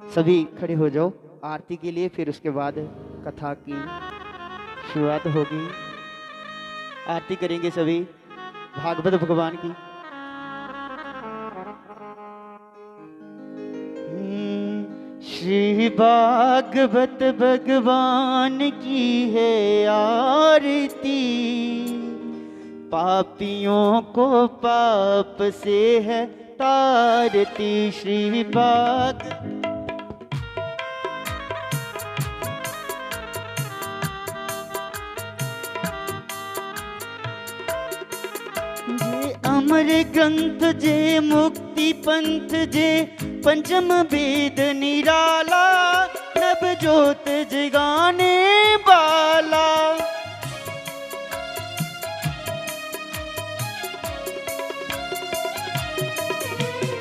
सभी खड़े हो जाओ आरती के लिए, फिर उसके बाद कथा की शुरुआत होगी। आरती करेंगे सभी भागवत भगवान की। श्री भागवत भगवान की है आरती, पापियों को पाप से है तारती। श्री भाग जे अमर ग्रंथ जे मुक्ति पंथ जे पंचम वेद निराला, नभ जोत जगाने वाला।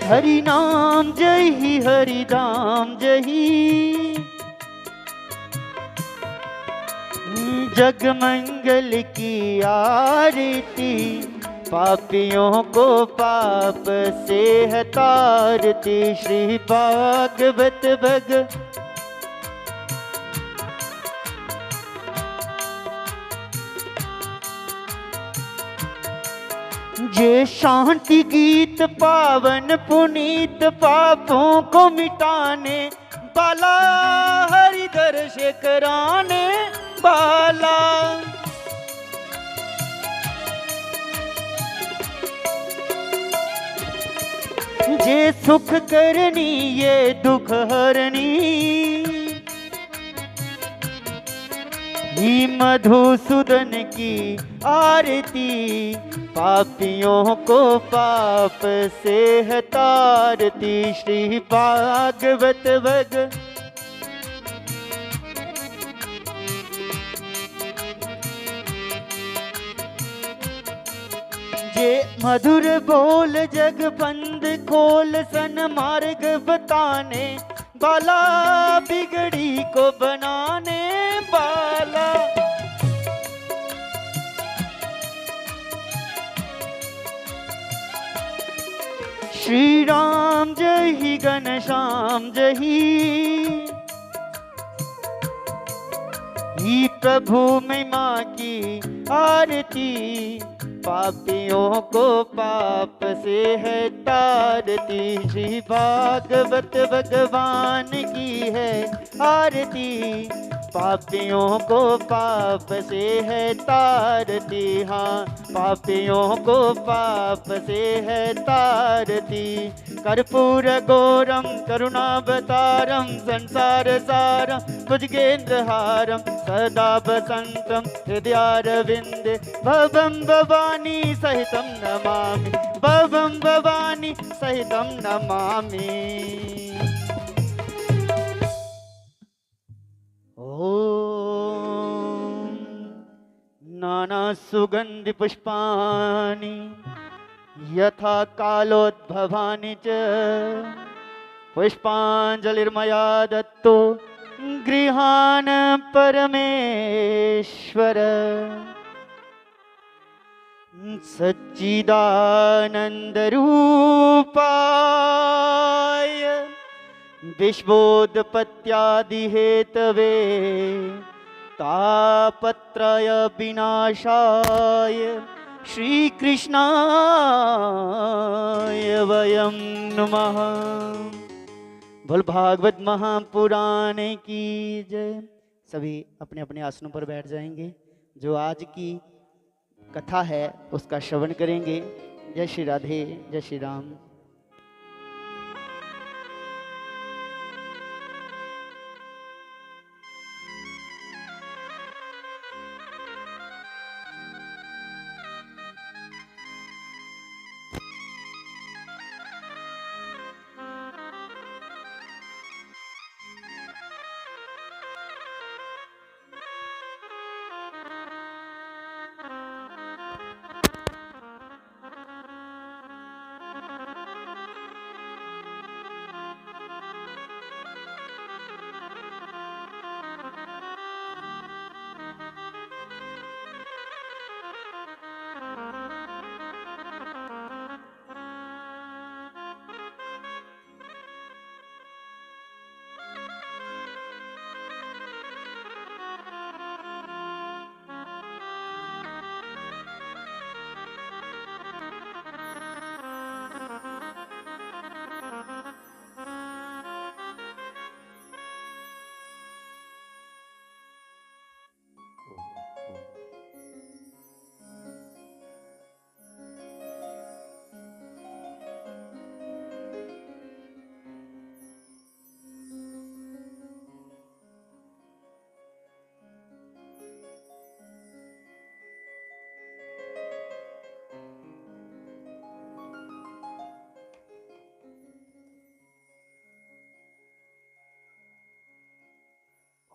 हरि नाम जय ही, हरि नाम जय ही, जग मंगल की आरती, पापियों को पाप से है तारती। श्री भागवत भग जे शांति गीत पावन पुनीत, पापों को मिटाने वाला, हरि दर्श कराने वाला। जे सुख करनी ये दुख हरनी, ही मधुसूदन की आरती, पापियों को पाप से है तारती। श्री भागवत भग जे मधुर बोल जग बंद खोल, सन्मार्ग बताने वाला, बिगड़ी को बनाने वाला। श्री राम जय ही, घनश्याम जय ही, प्रभु महिमा की आरती, पापियों को पाप से है तारती। श्री भागवत भगवान की है आरती, पापियों को पाप से है तारती। हाँ, पापियों को पाप से है तारती। कर्पूर गौरम करुणावतारम, संसार सारम भुजगेन्द्रहारम, सदा वसंतम हृदयारविंदे, भवं भवानी सहितं नमामि, भवं भवानी सहितं नमामि। ओम नाना सुगंधि पुष्पाणि यथा कालोद्भवानि च, पुष्पांजलिर्मया दत्तो गृहाण परमेश्वर। सच्चिदानंद रूपाय विश्वोत्पत्त्यादि हेतवे, तापत्रय विनाशाय श्री कृष्णाय वयं नमः। बोल भागवत महापुराण की जय। सभी अपने अपने आसनों पर बैठ जाएंगे। जो आज की कथा है उसका श्रवण करेंगे। जय श्री राधे, जय श्री राम।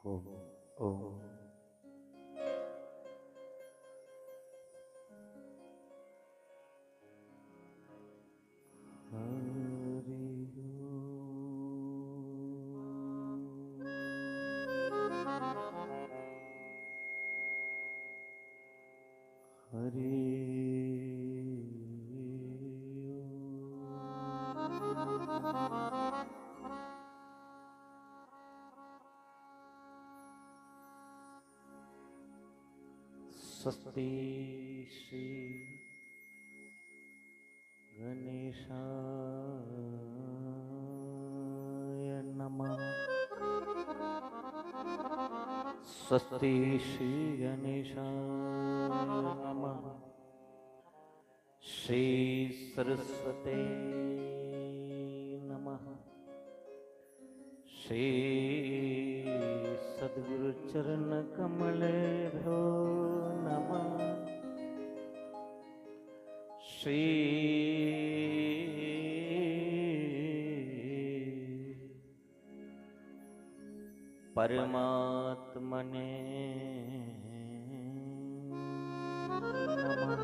ओम ओम। स्वस्ति श्री गणेशाय नमः। स्वस्ति श्री गणेशाय नमः। श्री सरस्वते नमः। श्री सद्गुरु चरण कमलेभ्यो नमः। श्री परमात्मने नमः।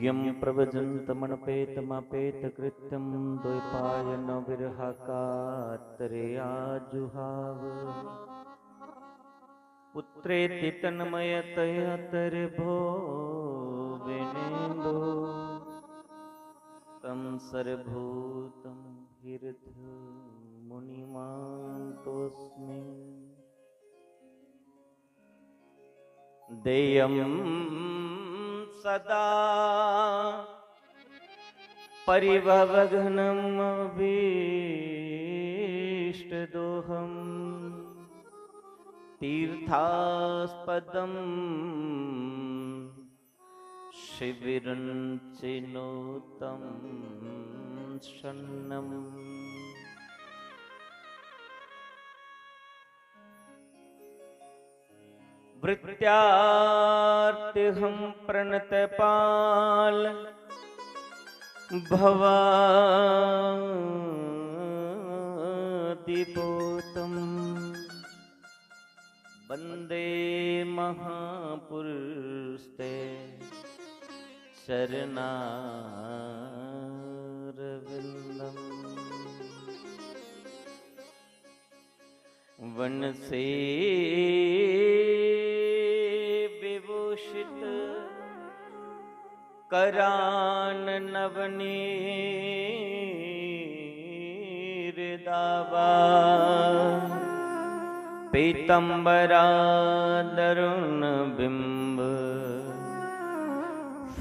यं प्रव्रजन्तमनपेतमपेतकृत्यं द्वैपायन विरहकातरयाजुहाव। पुत्रेति तन्मयतया तर्भो विनेन्दो तं सर्वभूतं हृदमुनिमान्तोऽस्मि। देयं सदा परिभवघ्नमभीष्टदोहम् तीर्थास्पदं शिविरं चिनोतं शरणम्। भृत्यार्तिहं प्रणतपाल भवादिपोतं वन्दे महापुरुषते चरणारविन्दम्। वनसे विभूषित कराननवनीरदावा पीतम्बरादरुणबिम्ब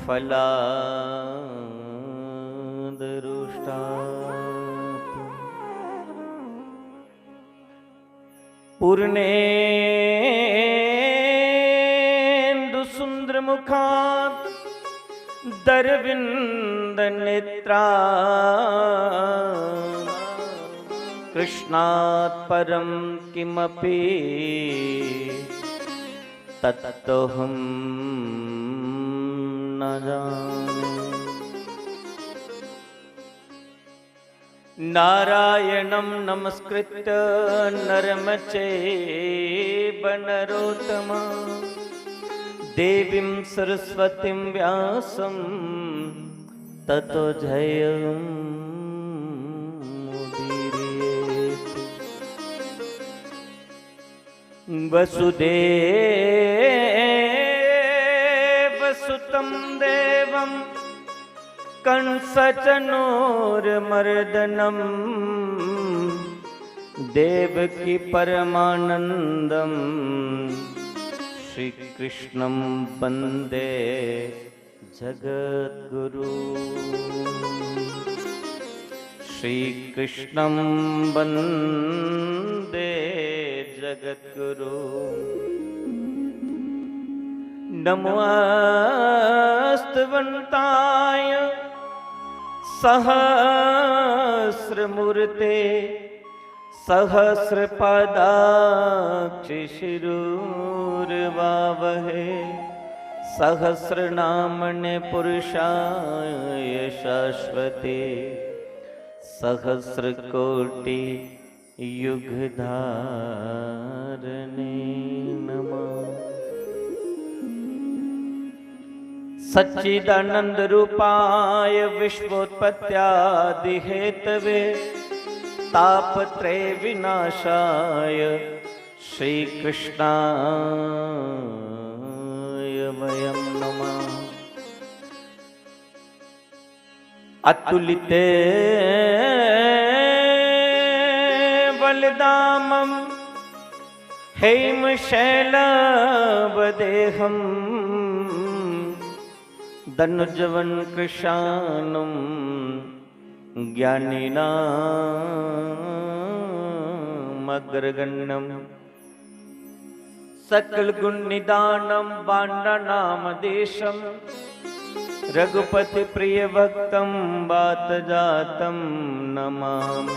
फलादरुष्टा पूर्णेन्दुसुन्दरमुखात् दरविन्दनेत्रा कृष्णात् परं किमपि तत्तोऽहं न जाने। नारायणं नमस्कृत्य नरं चैव नरोत्तमं देवीं सरस्वतीं व्यासं ततो जयमुदीरयेत्। वसुदेवसुतं देवं कंसचनोर्मर्दनं देवकी परमानन्दं श्रीकृष्णं वन्दे जगद्गुरु। श्रीकृष्णं वन्दे जगद्गुरु। नमोऽस्तवन्ताय सहस्रमूर्ते सहस्रपादाक्षिशिरोर्वावहे सहस्रनामने पुरुषाय शाश्वते सहस्रकोटि युगधारणे नमः। सच्चिदानंद रूपाय विश्वोत्पत्त्यादि हेतवे तापत्रय विनाशाय श्री कृष्णाय वयं नमः। अतुलिते बलदामं हेमशैलवदेहं धनुजवन् कृशानं ज्ञानिनामग्रगण्यं सकल गुण निदानं बांडनामदेशं रघुपति प्रिय भक्तं बात जातं नमामि।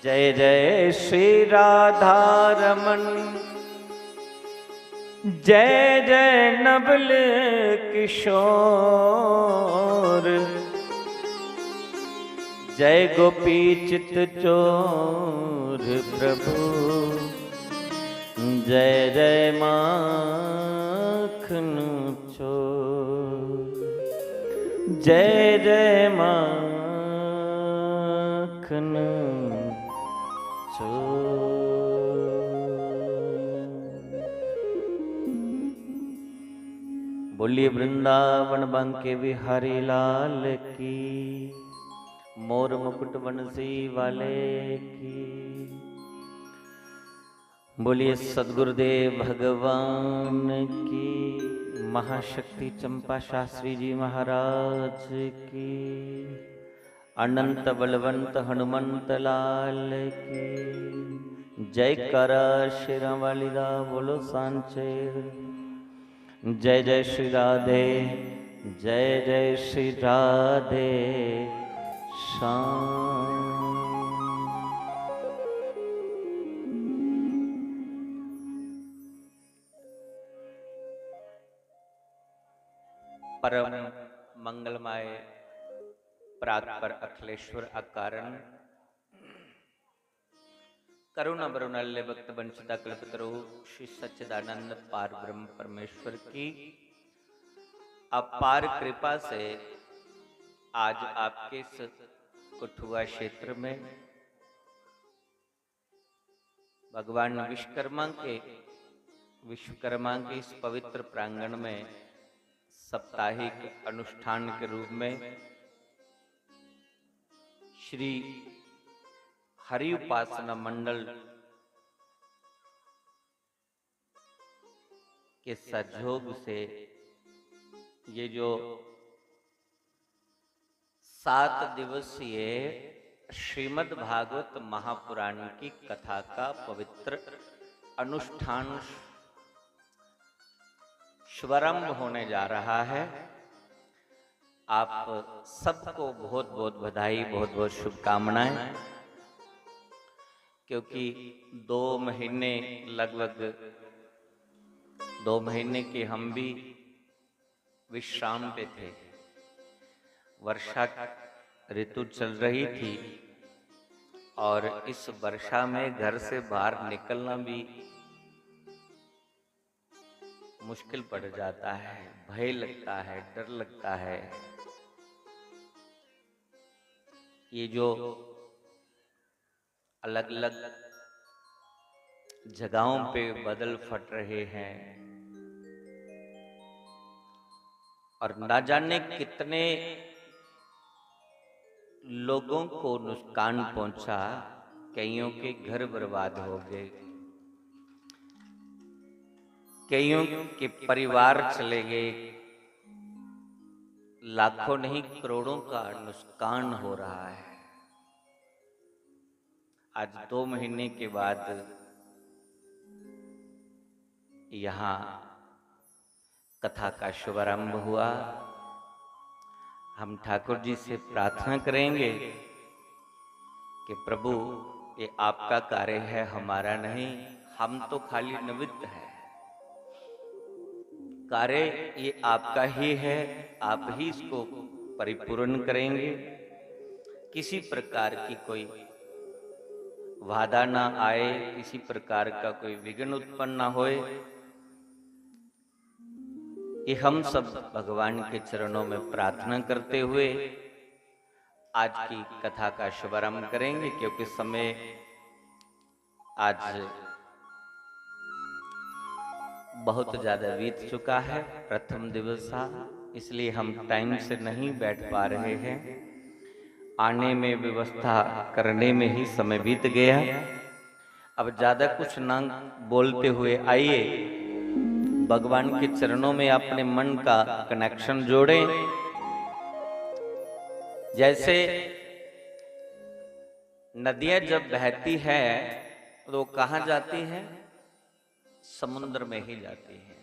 जय जय श्री राधा रमन जय जय नवल किशोर जय गोपी चित चोर प्रभु जय जय माखन चोर जय जय माखन बोलिए वृंदावन बांके बिहारी लाल की, मोर मुकुट बंसी वाले की। बोलिए सद्गुरुदेव भगवान की, महाशक्ति चंपा शास्त्री जी महाराज की, अनंत बलवंत हनुमंत लाल की। जय करा शेरा वाली दा बोलो सांचे। जय जय श्री राधे जय जय श्री राधे श्याम। परम मंगलमय प्रातपर अखिलेश्वर अकारण करुणा वरुणाल्य भक्त वंशिता कल्पतरु श्री सच्चिदानंद पार ब्रह्म परमेश्वर की अपार कृपा से आज आपके इस कुठुआ क्षेत्र में भगवान विश्वकर्मा के इस पवित्र प्रांगण में साप्ताहिक अनुष्ठान के रूप में श्री हरि उपासना मंडल के सहयोग से ये जो 7 दिवसीय श्रीमद् भागवत महापुराण की कथा का पवित्र अनुष्ठान शुभारंभ होने जा रहा है। आप सबको बहुत बहुत बधाई, बहुत बहुत शुभकामनाएं, क्योंकि 2 महीने लगभग 2 महीने के हम भी विश्राम पे थे। वर्षा ऋतु चल रही थी और इस वर्षा में घर से बाहर निकलना भी मुश्किल पड़ जाता है, भय लगता है, डर लगता है। ये जो अलग अलग जगहों पे बादल फट रहे हैं और ना जाने कितने लोगों को नुकसान पहुंचा, कईयों के घर बर्बाद हो गए, कईयों के परिवार चले गए, लाखों नहीं करोड़ों का नुकसान हो रहा है। आज 2 महीने के बाद यहाँ कथा का शुभारंभ हुआ। हम ठाकुर जी से प्रार्थना करेंगे कि प्रभु ये आपका कार्य है, हमारा नहीं, हम तो खाली निमित्त है। कार्य ये आपका ही है, आप ही इसको परिपूर्ण करेंगे। किसी प्रकार की कोई बाधा ना आए, किसी प्रकार का कोई विघ्न उत्पन्न ना होए, ये हम सब भगवान के चरणों में प्रार्थना करते हुए आज की कथा का शुभारंभ करेंगे। क्योंकि समय आज बहुत ज्यादा बीत चुका है, प्रथम दिवस था, इसलिए हम टाइम से नहीं बैठ पा रहे हैं। आने में, व्यवस्था करने में ही समय बीत गया। अब ज्यादा कुछ ना बोलते हुए आइए भगवान के चरणों में अपने मन का कनेक्शन जोड़ें। जैसे नदियां जब बहती है तो कहाँ जाती है? समुद्र में ही जाती है,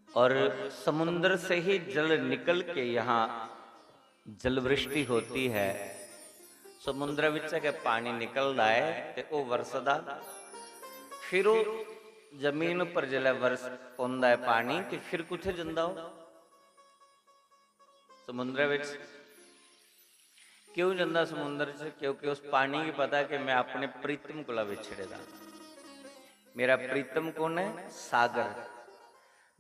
और समुद्र से ही जल निकल के यहाँ जल वृष्टि होती है। समुद्र विच के पानी निकल रहा है ते वो वरसदा, फिर वो जमीन पर जला वर्ष पौंदा है पानी, तो फिर कुछ जंदा हो समुद्र विच। क्यों जंदा समुद्र से? क्योंकि उस पानी की पता कि मैं अपने प्रीतम को विछड़े दा। मेरा प्रीतम कौन है? सागर।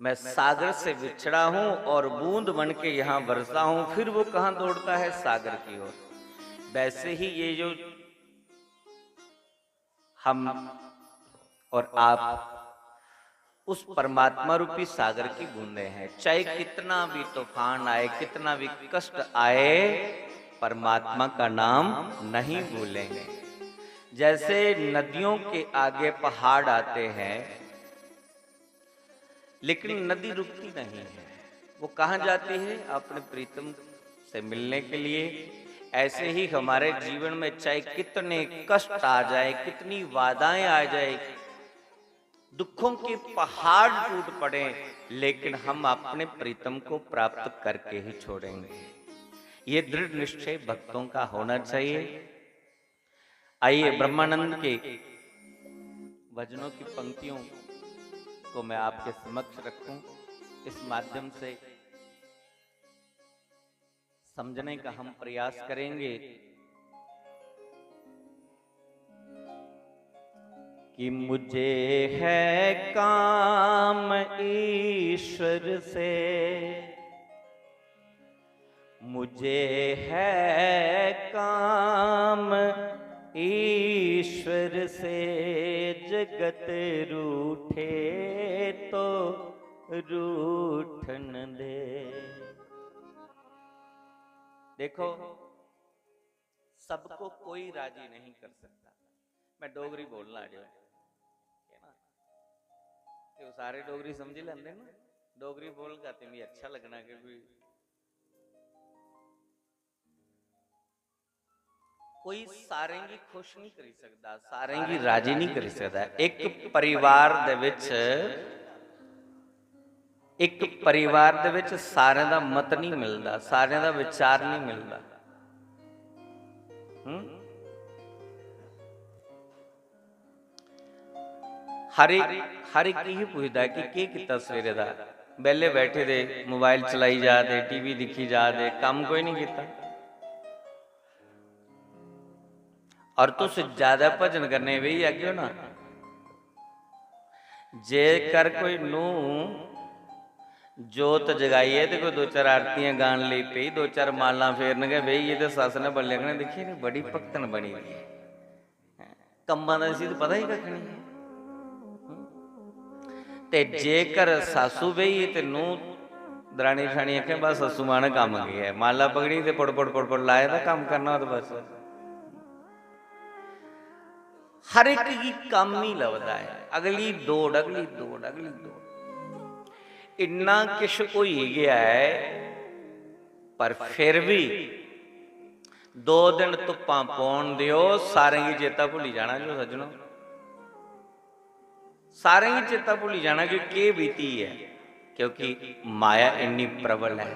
मैं सागर से विछड़ा हूं और बूंद बन के यहां बरसा हूं, फिर वो कहां दौड़ता है? सागर की ओर। वैसे ही ये जो हम और आप उस परमात्मा रूपी सागर की बूंदे हैं। चाहे कितना भी तूफान आए, कितना भी कष्ट आए, परमात्मा का नाम नहीं भूलेंगे। जैसे नदियों के आगे पहाड़ आते हैं, लेकिन नदी रुकती नहीं है, वो कहाँ जाती है? अपने प्रीतम से मिलने के लिए। ऐसे ही हमारे जीवन में चाहे कितने कष्ट आ जाए, कितनी बाधाएं आ जाए, दुखों के पहाड़ टूट पड़े, लेकिन हम अपने प्रीतम को प्राप्त करके ही छोड़ेंगे। ये दृढ़ निश्चय भक्तों का होना चाहिए। आइए ब्रह्मानंद के भजनों की पंक्तियों को मैं आपके समक्ष रखूं, इस माध्यम से समझने का हम प्रयास करेंगे कि मुझे है काम ईश्वर से, मुझे है काम ईश्वर से, जगत रूठे तो रूठन दे। देखो, सबको कोई राजी नहीं कर सकता। मैं डोगरी बोलना जो है ना, तो सारे डोगरी समझ लेंगे ना। डोगरी बोल का तुम्हें अच्छा लगना कि कोई सारेंगी खुश नहीं कर सकता, सारेंगी राजी नहीं कर सकता। एक परिवार दे विच, एक परिवार दे विच सारे दा मत नहीं मिलता, सारे दा विचार नहीं मिलता। हर एक ही पूछता कि की किता सवेरे दा? बेले बैठे दे, मोबाइल चलाई जा दे, टीवी दिखी जा दे, काम कोई नहीं किया। और तुस ज्यादा भजन करने भी अगे ना, जे कर कोई नू जोत जगाइए तो कोई दो चार आरतियां गान ली पी, दो चार माला फेरन गए बही, ये तो सस ने बल्ले कने देखी नहीं, बड़ी भक्तन बनी हुई है। कम्मा दा सी तो पता ही कख नहीं। ते जेकर सासू बही ते नू दरानी खानी आखे बस ससू मां ने काम गया है, माला पकड़ी ते पड़ पड़ लाए था काम करना तो बस। हर एक की काम ही लभदा है, अगली दौड़ अगली दौड़ अगली दौड़। इन्ना किश हो ही गया है, पर फिर भी 2 दिन धुप्पां पौन दियो, सारे की चेता भुली जाना जो सजनों, सारे की चेता भुली जाना कि के बीती है। क्योंकि माया इन्नी प्रबल है।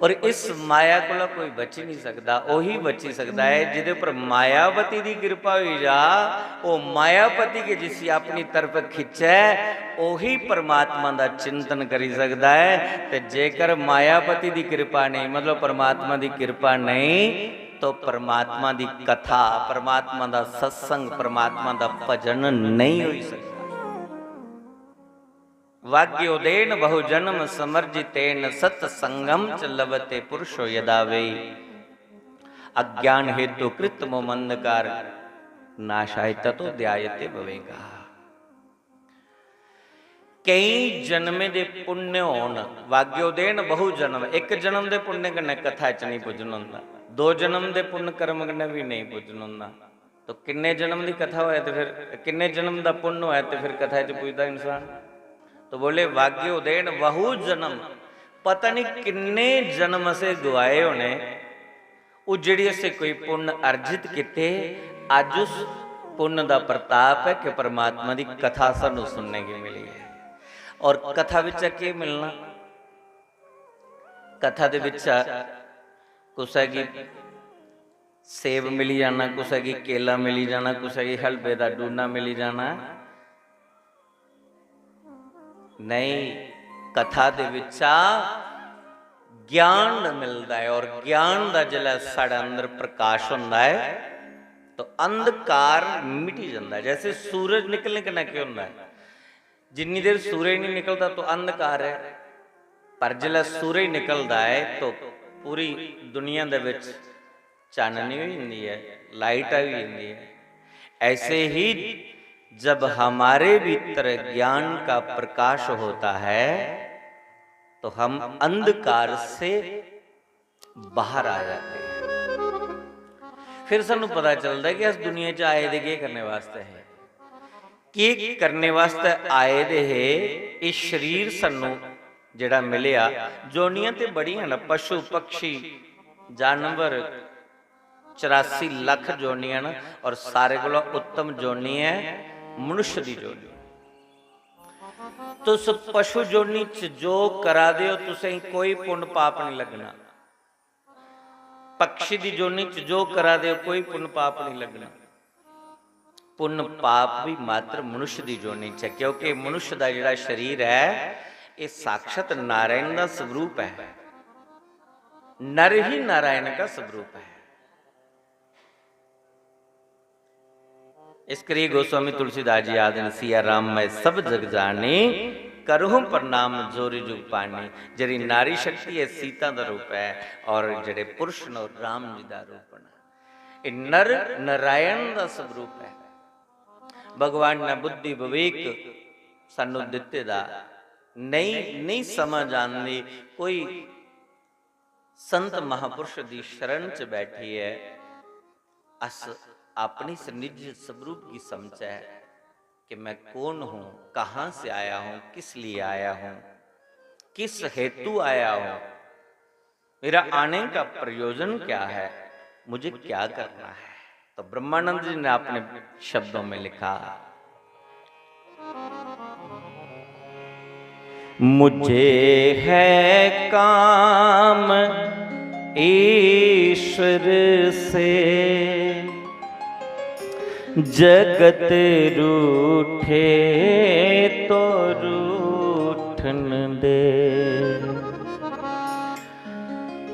और इस माया को कोई बच ही नहीं सकता। वही बची सकता है जिदे पर मायावती की कृपा हुई जा, वो मायापति के जिसी अपनी तरफ खिंचे वही परमात्मा का चिंतन करी सकता है। ते जेकर मायापति की कृपा नहीं, मतलब परमात्मा की कृपा नहीं, तो परमात्मा की कथा, परमात्मा का सत्संग, परमात्मा का भजन नहीं हो सकता। वाग्योदेन बहु जन्म समर्जितेन सत्संगम च लभते पुरुषो यदा वे अज्ञान हेतु कृत मोमंधकार नाशाय ततो ध्यायते भवेगा। कई जन्मे दे पुण्य होन, वाग्योदेन बहु जन्म, एक जन्म दे पुण्य कन्ने कथा च नहीं पुजन हुंदा, दो जन्म दे पुण्य कर्म कन्ने भी नहीं पुजन हुंदा। तो किन्ने जन्म की कथा होए तो फिर किन्ने जन्म का पुण्य होए तो फिर कथा च पुजदा इंसान। तो बोले वाग्योदेन बहु जन्म, पता नहीं किन्ने जन्म से गवाए होने, वो जिहड़ी असे कोई पुण्य अर्जित किते, अज उस पुण्य का प्रताप है कि परमात्मा की कथा सानू सुनने की मिली है। और कथा विच के मिलना, कथा दे विच कुछ की सेब मिली जाना, कुछ की केला मिली जाना, कुछ की हलवे का डूना मिली जाना नहीं। कथा दे विचा ज्ञान मिलता है, और ज्ञान का जिला साढ़े अंदर प्रकाश होता है तो अंधकार मिटी जाता है। जैसे सूरज निकलने के ना क्यों होता है, जिन्नी देर सूरज नहीं निकलता तो अंधकार है, पर जिला सूरज निकलता है तो पूरी दुनिया दे विच चाननी हुई होंदी है, लाइट आई होंदी है। ऐसे ही जब हमारे भीतर ज्ञान का प्रकाश होता है तो हम अंधकार से बाहर आ जाते हैं। फिर सानू पता चलता है कि इस दुनिया च आए दे के करने वास्ते है, की करने वास्ते आए दे है। इस शरीर सानू जिहड़ा मिलिया, जोनियां ते बड़ियां न, पशु पक्षी जानवर 84 लाख जोनियां न, और सारे कोला उत्तम जोनी है मनुष्य की जोनी। तो उस पशु जोनी च जो करा दे तुसें कोई पुण्य पाप नहीं लगना, पक्षी की जोनी च जो करा दे कोई पुण्य पाप नहीं लगना। पुण्य पाप भी मात्र मनुष्य की जोनी च है, क्योंकि मनुष्य का जिहड़ा शरीर है ये साक्षात नारायण का स्वरूप है, नर ही नारायण का स्वरूप है। इस करी गोस्वामी तुलसीदास जी आदि सिया राम मैं सब जग जानी, करहूं प्रणाम जोरी जुग पानी। जरी नारी शक्ति है सीता का रूप है, और जड़े पुरुष न राम जी का रूप है। नर नारायण का स्वरूप है। भगवान ने बुद्धि विवेक सानू दिते दा नहीं समझ आंदी। कोई संत महापुरुष की शरण च बैठी है, अस अपनी निज स्वरूप की समझ है कि मैं कौन हूं, कहां से आया हूं, किस लिए आया हूं, किस हेतु आया हूं, मेरा आने का प्रयोजन क्या है, मुझे क्या करना है। तो ब्रह्मानंद जी ने अपने शब्दों में लिखा, मुझे है काम ईश्वर से, जगत रूठे तो रूठन दे।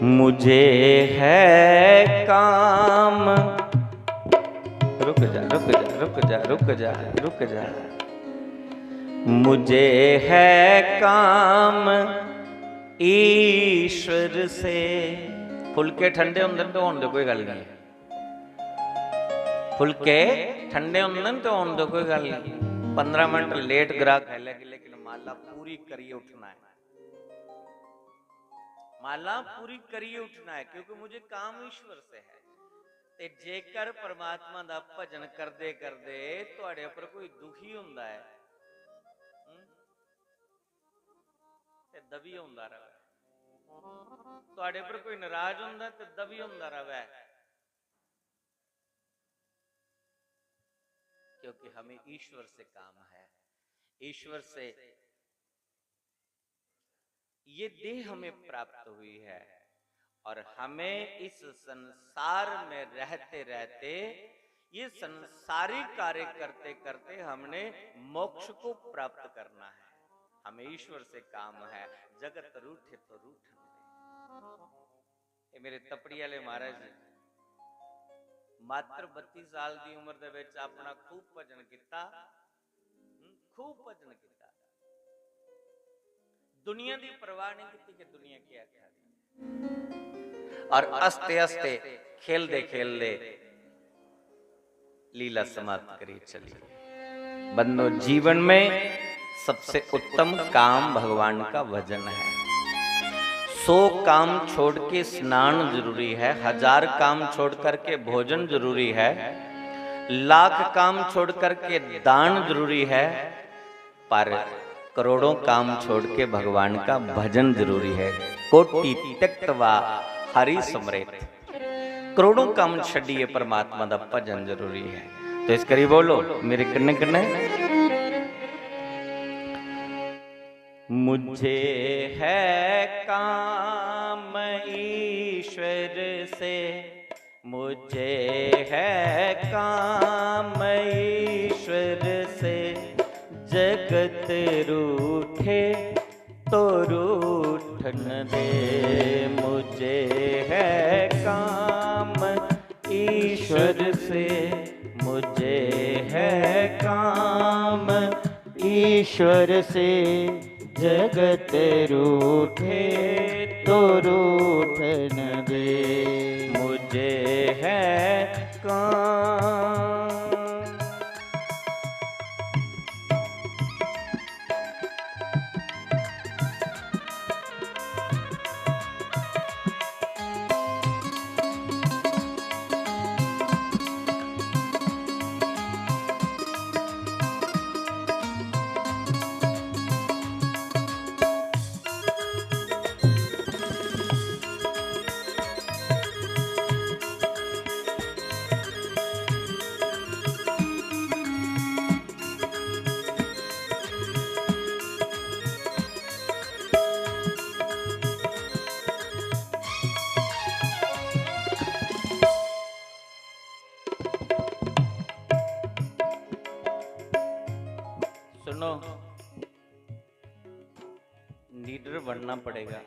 मुझे है काम, रुक जा रुक जा रुक जा रुक जा रुक जा, मुझे है काम ईश्वर से। फुलके ठंडे होंदे तो होने दे कोई गल नहीं, फुलके ठंडे होंदे तो होने दे कोई गल नहीं। 15 मिनट लेट ग्राहक है लेकिन माला पूरी करिए उठना है, माला पूरी करिए उठना है, क्योंकि मुझे काम ईश्वर से है। ते जेकर परमात्मा दा भजन करदे करदे तुहाडे उपर कोई दुखी हुंदा है ते दबी हुंदा रहे, तुहाडे उपर कोई नाराज हुंदा ते दबी हुंदा रहे, क्योंकि हमें ईश्वर से काम है। ईश्वर से ये देह हमें प्राप्त हुई है, और हमें इस संसार में रहते रहते ये संसारी कार्य करते करते हमने मोक्ष को प्राप्त करना है। हमें ईश्वर से काम है। जगत रूठे तो रूठन दे। ये मेरे तपड़ी वाले महाराज जी मात्र 32 साल की उम्र दे विच अपना खूब भजन किया, खूब भजन किया। दुनिया की परवाह नहीं की कि दुनिया क्या आख्या दी। और हस्ते हस्ते खेलते खेलते लीला समाप्त करी चली। बंदो, जीवन में सबसे उत्तम काम भगवान का भजन है। 100 काम छोड़ के स्नान जरूरी है, 1000 काम छोड़ करके भोजन जरूरी है, 1,00,000 काम छोड़ करके दान जरूरी है, पर करोड़ों काम छोड़ के भगवान का भजन जरूरी है। कोटि त्यक्त्वा हरि स्मृत। करोड़ों काम छड़िए परमात्मा का भजन जरूरी है। तो इस करी बोलो मेरे कन्ने कन्ने, मुझे है काम ईश्वर से, मुझे है काम ईश्वर से, जगत रूठे तो रूठन दे। मुझे है काम ईश्वर से, मुझे है काम ईश्वर से, जगत रूठे तो रूठन दे। मुझे है काम। सुनो, लीडर बनना पड़ेगा।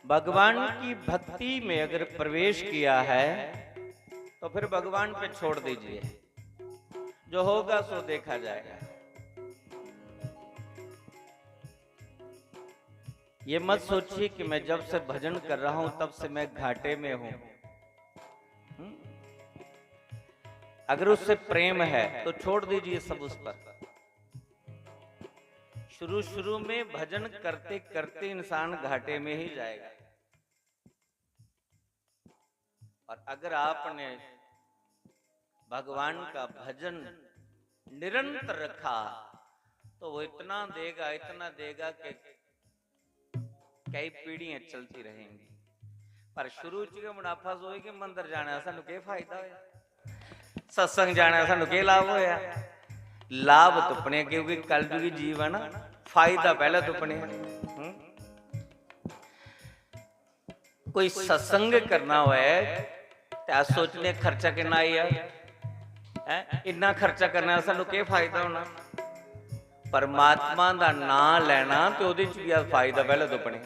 भगवान की भक्ति में अगर प्रवेश किया है तो फिर भगवान पे छोड़ दीजिए, जो होगा सो देखा जाएगा। ये मत सोचिए कि मैं जब से भजन कर रहा हूं तब से मैं घाटे में हूं। अगर उससे प्रेम है तो छोड़ दीजिए सब उस पर। शुरू शुरू में भजन करते करते इंसान घाटे में ही जाएगा, और अगर आपने भगवान का भजन निरंतर रखा तो वो इतना देगा कि कई पीढ़ियां चलती रहेंगी। पर शुरू च मुनाफा सोई कि मंदिर जाने सानू क्या फायदा होया, सत्संग जाने सानू क्या लाभ होया। लाभ तुपने क्योंकि कलयुगी जीव है ना, फायदा पहले तुपने। कोई सत्संग करना होए सोचने खर्चा कितना आई है, इन्ना खर्चा करने सानू क्या फायदा होना। परमात्मा का नाम लेना तो ओदे च भी फायदा पहले तुपने।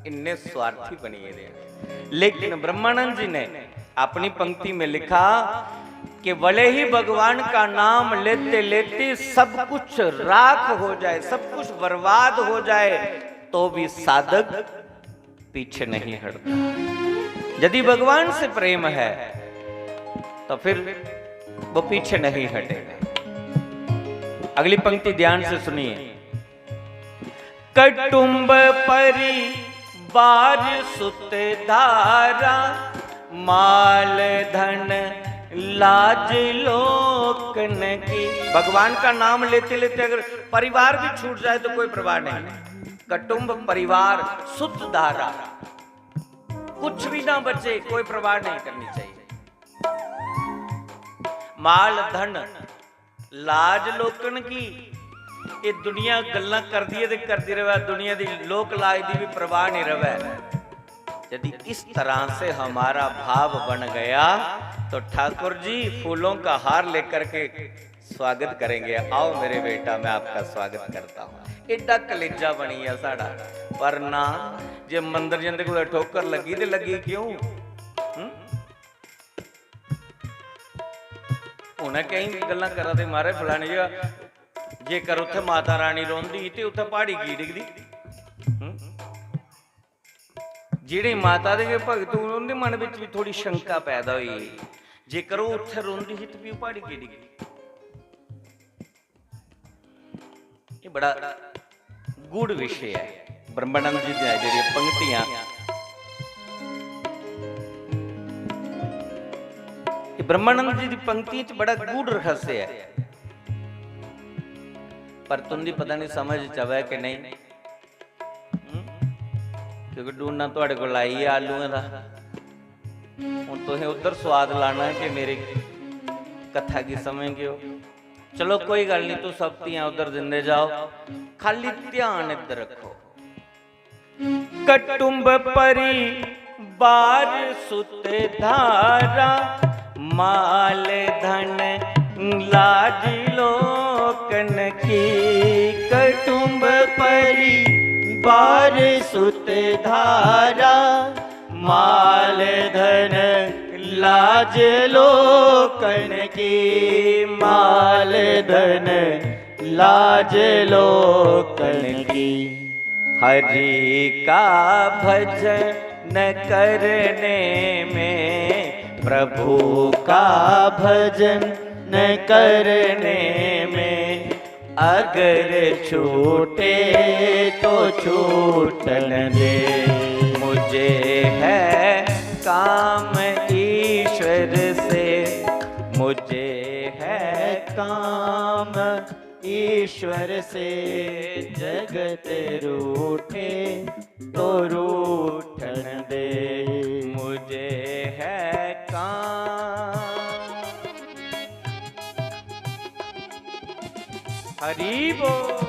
इन्ने स्वार्थी बनिए दे। लेकिन ब्रह्मानंद जी ने अपनी पंक्ति में लिखा कि भले ही भगवान का नाम लेते लेते सब कुछ राख हो जाए, सब कुछ बर्बाद हो जाए, तो भी साधक पीछे नहीं हटता। यदि भगवान से प्रेम है तो फिर वो पीछे नहीं हटेगा। अगली पंक्ति ध्यान से सुनिए। कटुंब परिवार सुत धारा, माल धन लाज लोकन की। भगवान का नाम लेते लेते अगर परिवार भी छूट जाए तो कोई परवाह नहीं। कटुंब परिवार सुत धारा, कुछ भी ना बचे, कोई परवाह नहीं करनी चाहिए। माल धन लाज लोकन की, ये दुनिया गल्ला कर दी ते करती रहे, दुनिया दी लोक लाज दी भी परवाह नहीं रहे। यदि इस तरह से हमारा भाव बन गया तो ठाकुर जी फूलों का हार लेकर के स्वागत करेंगे। आओ मेरे बेटा, मैं आपका स्वागत करता हूं। एडा कलेजा बनी है साड़ा, पर ना जे मंदिर जिंदे को ठोकर लगी तो लगी क्यों? उन्हें कई गल्लां करा दे मारे फलाने जगह जेकर उत्थे माता रानी रोंदी ते उत्थे पहाड़ी की डिगदी। जेड़े माता दे भगत उनके मन में भी थोड़ी शंका पैदा हुई, जेकर वो उत्थे रोंदी ही तो भी पहाड़ी की डिगदी। ये बड़ा गूढ़ विषय है। ब्रह्मानंद जी दी जेड़ी पंक्तियां, ब्रह्मानंद जी की पंक्ति च बड़ा गूढ़ रहस्य है, पर तुंदी पता नहीं समझ चवे कि नहीं, क्योंकि ढूंढना थोड़े को आई है आलूआं दा। हुण तुसीं उधर स्वाद लाना है कि मेरी कथा की समझगे हो। चलो कोई गल नहीं, तू सब तियां उधर दिंदे जाओ, खाली ध्यान इधर रखो। कटुंब परिवार सुत धारा, माल धन लाज लोकन की। कटुंब परिवार सुत धारा, माल धन लाज लोकन की। माल धन लाज लोकन की। हरि का भजन करने में, प्रभु का भजन न करने में, अगर छूटे तो छूटन दे। मुझे है काम ईश्वर से, मुझे है काम ईश्वर से। जगत रूठे तो रूठन दे। मुझे है काम। हरि बोल।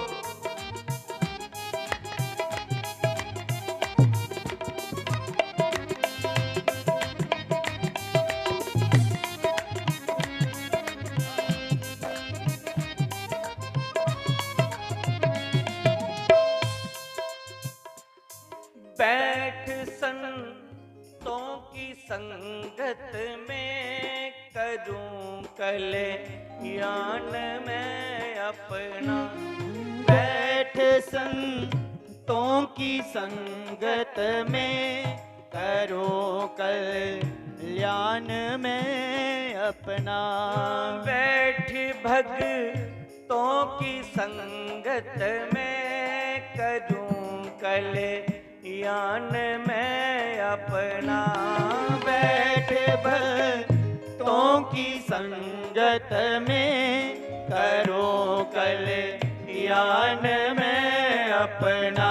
बैठ संतों की संगत में, करूं कल्याण मैं अपना। बैठ संतों की संगत में, करो कल्याण में अपना। बैठ भक्तों की संगत में, करूं कल्याण मैं अपना। बैठ भक्तों की संगत में, करो कल्याण में अपना।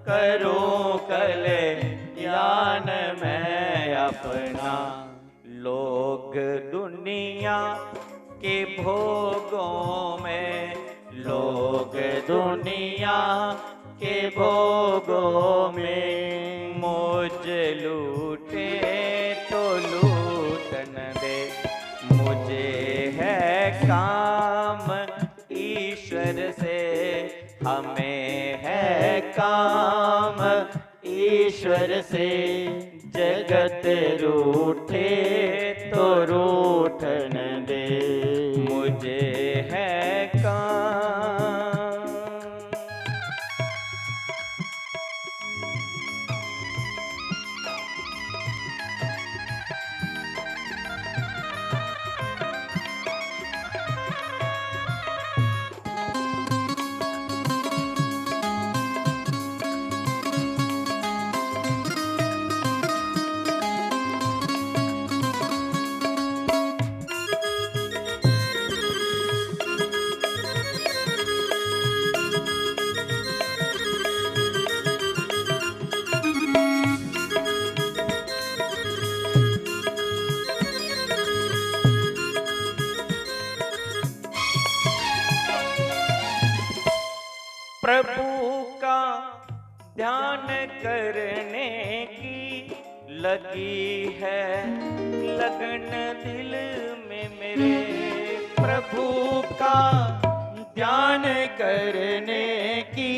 करो कल्याण में अपना। लोग दुनिया के भोगों में, लोग दुनिया के भोगों में, मौज लूटे तो लूटन दे। मुझे है काम ईश्वर से, हमें है काम ईश्वर से। जगत रूठे तो रूठन दे। मुझे है काम। प्रभु का ध्यान करने की लगी है लगन दिल में मेरे, प्रभु का ध्यान करने की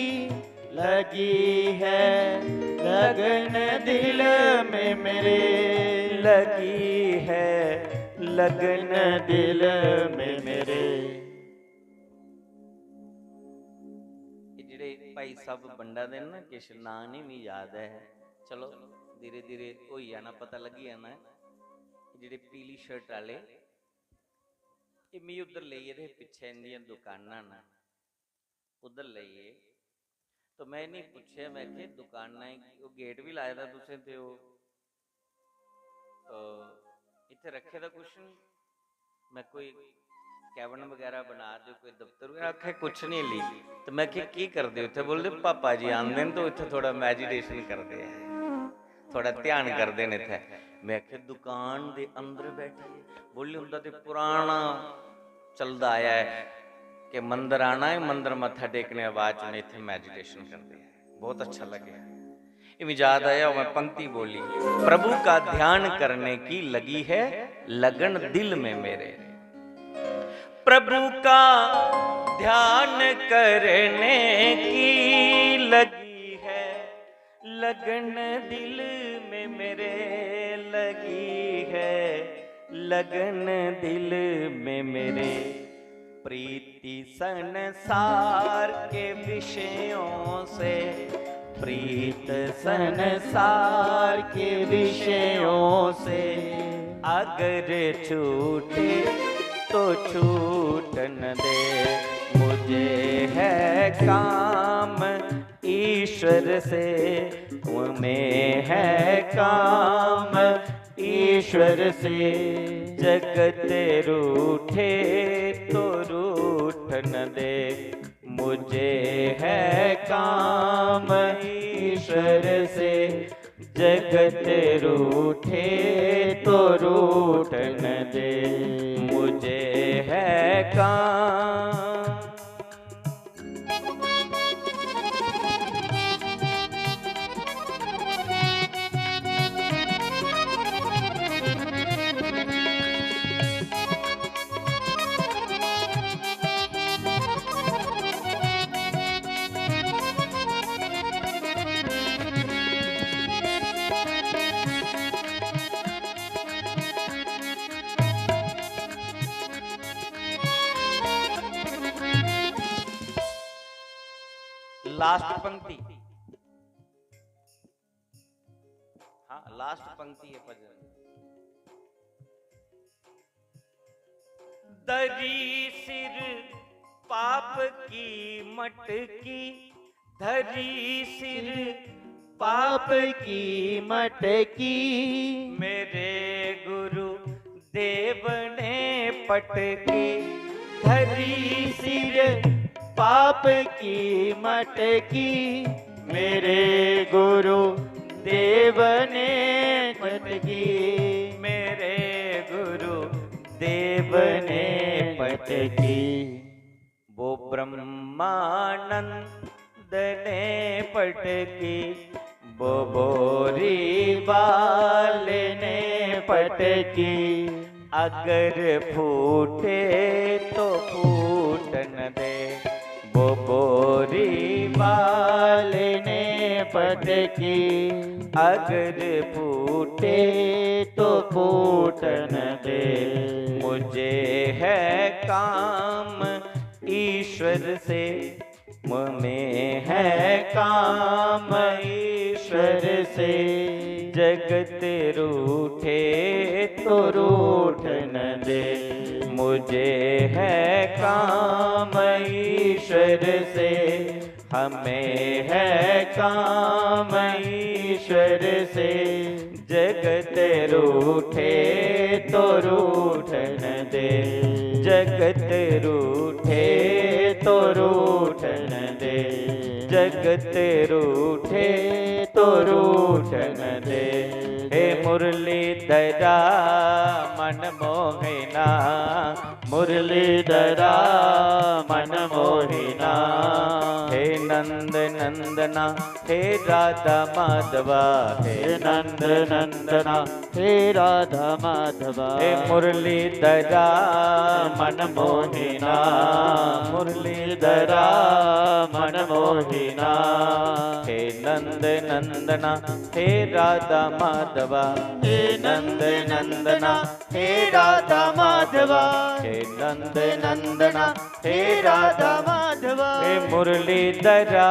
लगी है लगन दिल में मेरे, लगी है लगन दिल में मेरे। ਜਿਹੜੇ ਭਾਈ ਸਾਹਿਬ ਬੰਡਾ ਦੇ ਨਾ ਕਿਛ ਨਾਂ ਨਹੀਂ ਯਾਦ ਹੈ, ਚਲੋ ਧੀਰੇ ਧੀਰੇ ਹੋਈ ਜਾਣਾ, ਪਤਾ ਲੱਗੀ ਜਾਣਾ। ਜਿਹੜੇ ਪੀਲੀ ਸ਼ਰਟ ਵਾਲੇ ਇਹ ਮੈਂ ਉਧਰ ਲਈ, ਇਹਦੇ ਪਿੱਛੇ ਇੰਦੀਆਂ ਦੁਕਾਨਾਂ ਨਾ ਉਧਰ ਲਈਏ। ਤਾਂ ਮੈਂ ਨਹੀਂ ਪੁੱਛਿਆ, ਮੈਂ ਕਿ ਦੁਕਾਨਾਂ ਉਹ ਗੇਟ ਵੀ ਲਾਇਆ ਦਾ ਤੁਸੀਂ ਤੇ ਉਹ ਇੱਥੇ ਰੱਖੇ ਦਾ ਕੁਛ ਨਹੀਂ। ਮੈਂ ਕੋਈ ਕੈਬਨ ਵਗੈਰਾ ਬਣਾ ਦਿਓ, ਕੋਈ ਦਫ਼ਤਰ ਆਖੇ ਕੁਛ ਨਹੀਂ ਲਈ। ਤੇ ਮੈਂ ਕਿ ਕੀ ਕਰਦੇ ਉੱਥੇ? ਬੋਲਦੇ ਪਾਪਾ ਜੀ ਆਉਂਦੇ ਨੇ ਤਾਂ ਇੱਥੇ ਥੋੜਾ ਮੈਡੀਟੇਸ਼ਨ ਕਰਦੇ ਆ, ਥੋੜਾ ਧਿਆਨ ਕਰਦੇ ਨੇ ਇੱਥੇ। ਮੈਂ ਆਖਿਆ ਦੁਕਾਨ ਦੇ ਅੰਦਰ ਬੈਠੀ। ਬੋਲੇ ਹੁੰਦਾ ਤੇ ਪੁਰਾਣਾ ਚੱਲਦਾ ਆਇਆ ਹੈ ਕਿ ਮੰਦਰ ਆਣਾ ਹੈ, ਮੰਦਰ ਮੱਥਾ ਟੇਕਣੇ ਬਾਅਦ ਚ ਇੱਥੇ ਮੈਡੀਟੇਸ਼ਨ ਕਰਦੇ ਆ। बहुत अच्छा लगे। ये याद आया, मैं पंक्ति बोली, प्रभु का ध्यान करने की लगी है लगन दिल में मेरे, प्रभु का ध्यान करने की लगी है लगन दिल में मेरे, लगी है लगन दिल में मेरे। प्रीति संसार के विषयों से, प्रीत संसार के विषयों से, अगर छूटे तो छूटन दे। मुझे है काम ईश्वर से, तुम्हें है काम ईश्वर से। जगत रूठे तो रूठन दे, मुझे है काम ईश्वर से। जगत रूठे तो रूठन दे, मुझे है काम। लास्ट पंक्ति, हाँ लास्ट पंक्ति है भजन। दरी सिर पाप की मटकी, धरी सिर पाप की मटकी, मेरे गुरु देव ने पटकी। धरी सिर पाप की मटकी, मेरे गुरु देव ने पटकी। मेरे गुरु देव ने पटकी। वो ब्रह्मानंद ने पटकी, वो बोरी बाल ने पटकी। अगर फूटे तो फूटन दे, वो बोरी बाल ने पटकी। अगर फूटे तो फूटन दे, मुझे है काम ईश्वर से। में है काम ईश्वर से। जगत रूठे तो रूठन दे, मुझे है काम ईश्वर से। हमें है काम ईश्वर से। जगत रूठे तो रूठन दे, जगत रूठे तो रूठन दे। जगत रूठे तो रूठन दे। हे मुरलीधरा मन मोहिना, मुरलीधरा मन मोहिना। हे नंद नंदना हे राधा माधवा, हे नंद नंदना हे राधा माधवा। हे मुरलीधरा मन मोहिना, मुरलीधरा मन मोहिना। हे नंद नंदना हे राधा माधवा, हे नंद नंदना हे राधा माधवा। हे नंद नंदना हे राधा माधवा। हे मुरलीधरा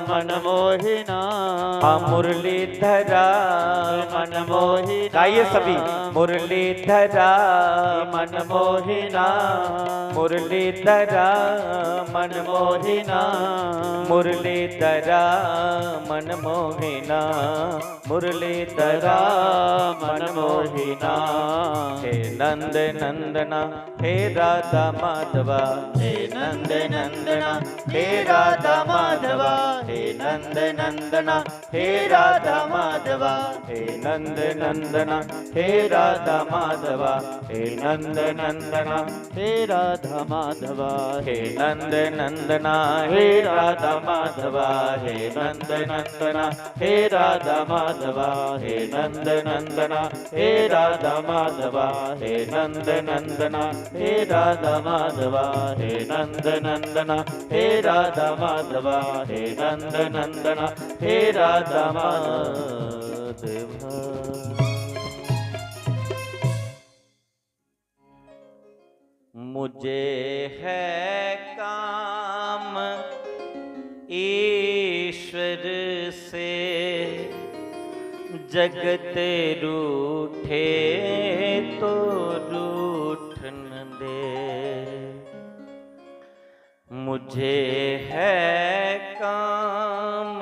मन मोहिना, मुरलीधरा मन मोहिना। गाइए सभी। मुरलीधरा मन मोहिना, मुरलीधरा मन मोहिना। मुरलीधरा मन मोहिना, मुरलीधरा मन मोहिना। हे नंद नंदना हे राधा माधवा, हे नंद नंदना हे राधा माधवा। हे नंद नंदना हे राधा माधवा। हे नंद नंदना हे राधा माधवा, हे नंद नंदना हे राधा माधवा। हे नंद नंदना हे राधा माधवा। हे नंद नंदना हे राधा माधवा। हे नंद नंदना हे राधा माधवा। हे नंद नंदना हे राधा माधवा। हे नंद नंदना हे राधा माधवा। हे नंद नंदना हे राधा माधवा। मुझे है काम ईश्वर से, जगत रूठे तो रूठन दे। मुझे है काम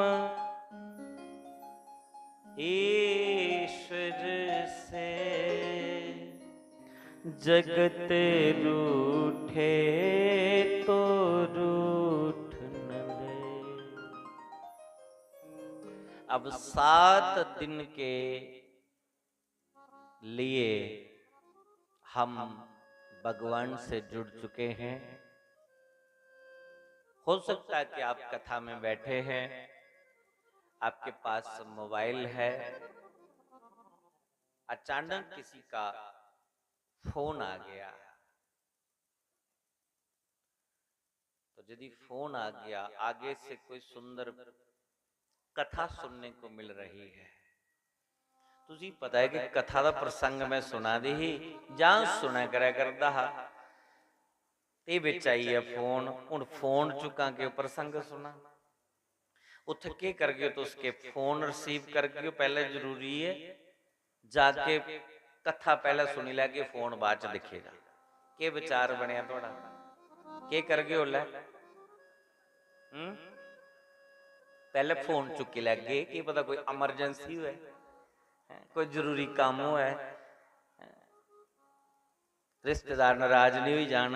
ईश्वर से, जगत रूठे तो रूठन दे। अब 7 दिन के लिए हम भगवान से जुड़ चुके हैं। हो सकता है कि आप कथा में बैठे हैं, आपके पास मोबाइल है, अचानक किसी का फोन आ गया। तो यदि फोन आ गया, आगे से कोई सुंदर कथा सुनने को मिल रही है, तुझे पता है कि कथा का प्रसंग मैं सुना दी ही जान सुना करा करदा हा ते विच आई है फोन। हुण फोन चुका के प्रसंग सुना, उत्थे के कर गए तो उसके फोन रिसीव कर गए। पहले जरूरी है जाके कथा पहले सुनी लैके फोन बाद च दिखेगा। के विचार बनया थोड़ा, के कर गए हो लै पहले फोन चुके लगे, की पता कोई एमरजेंसी है, कोई जरूरी काम है, रिश्तेदार नाराज नहीं हुई जान,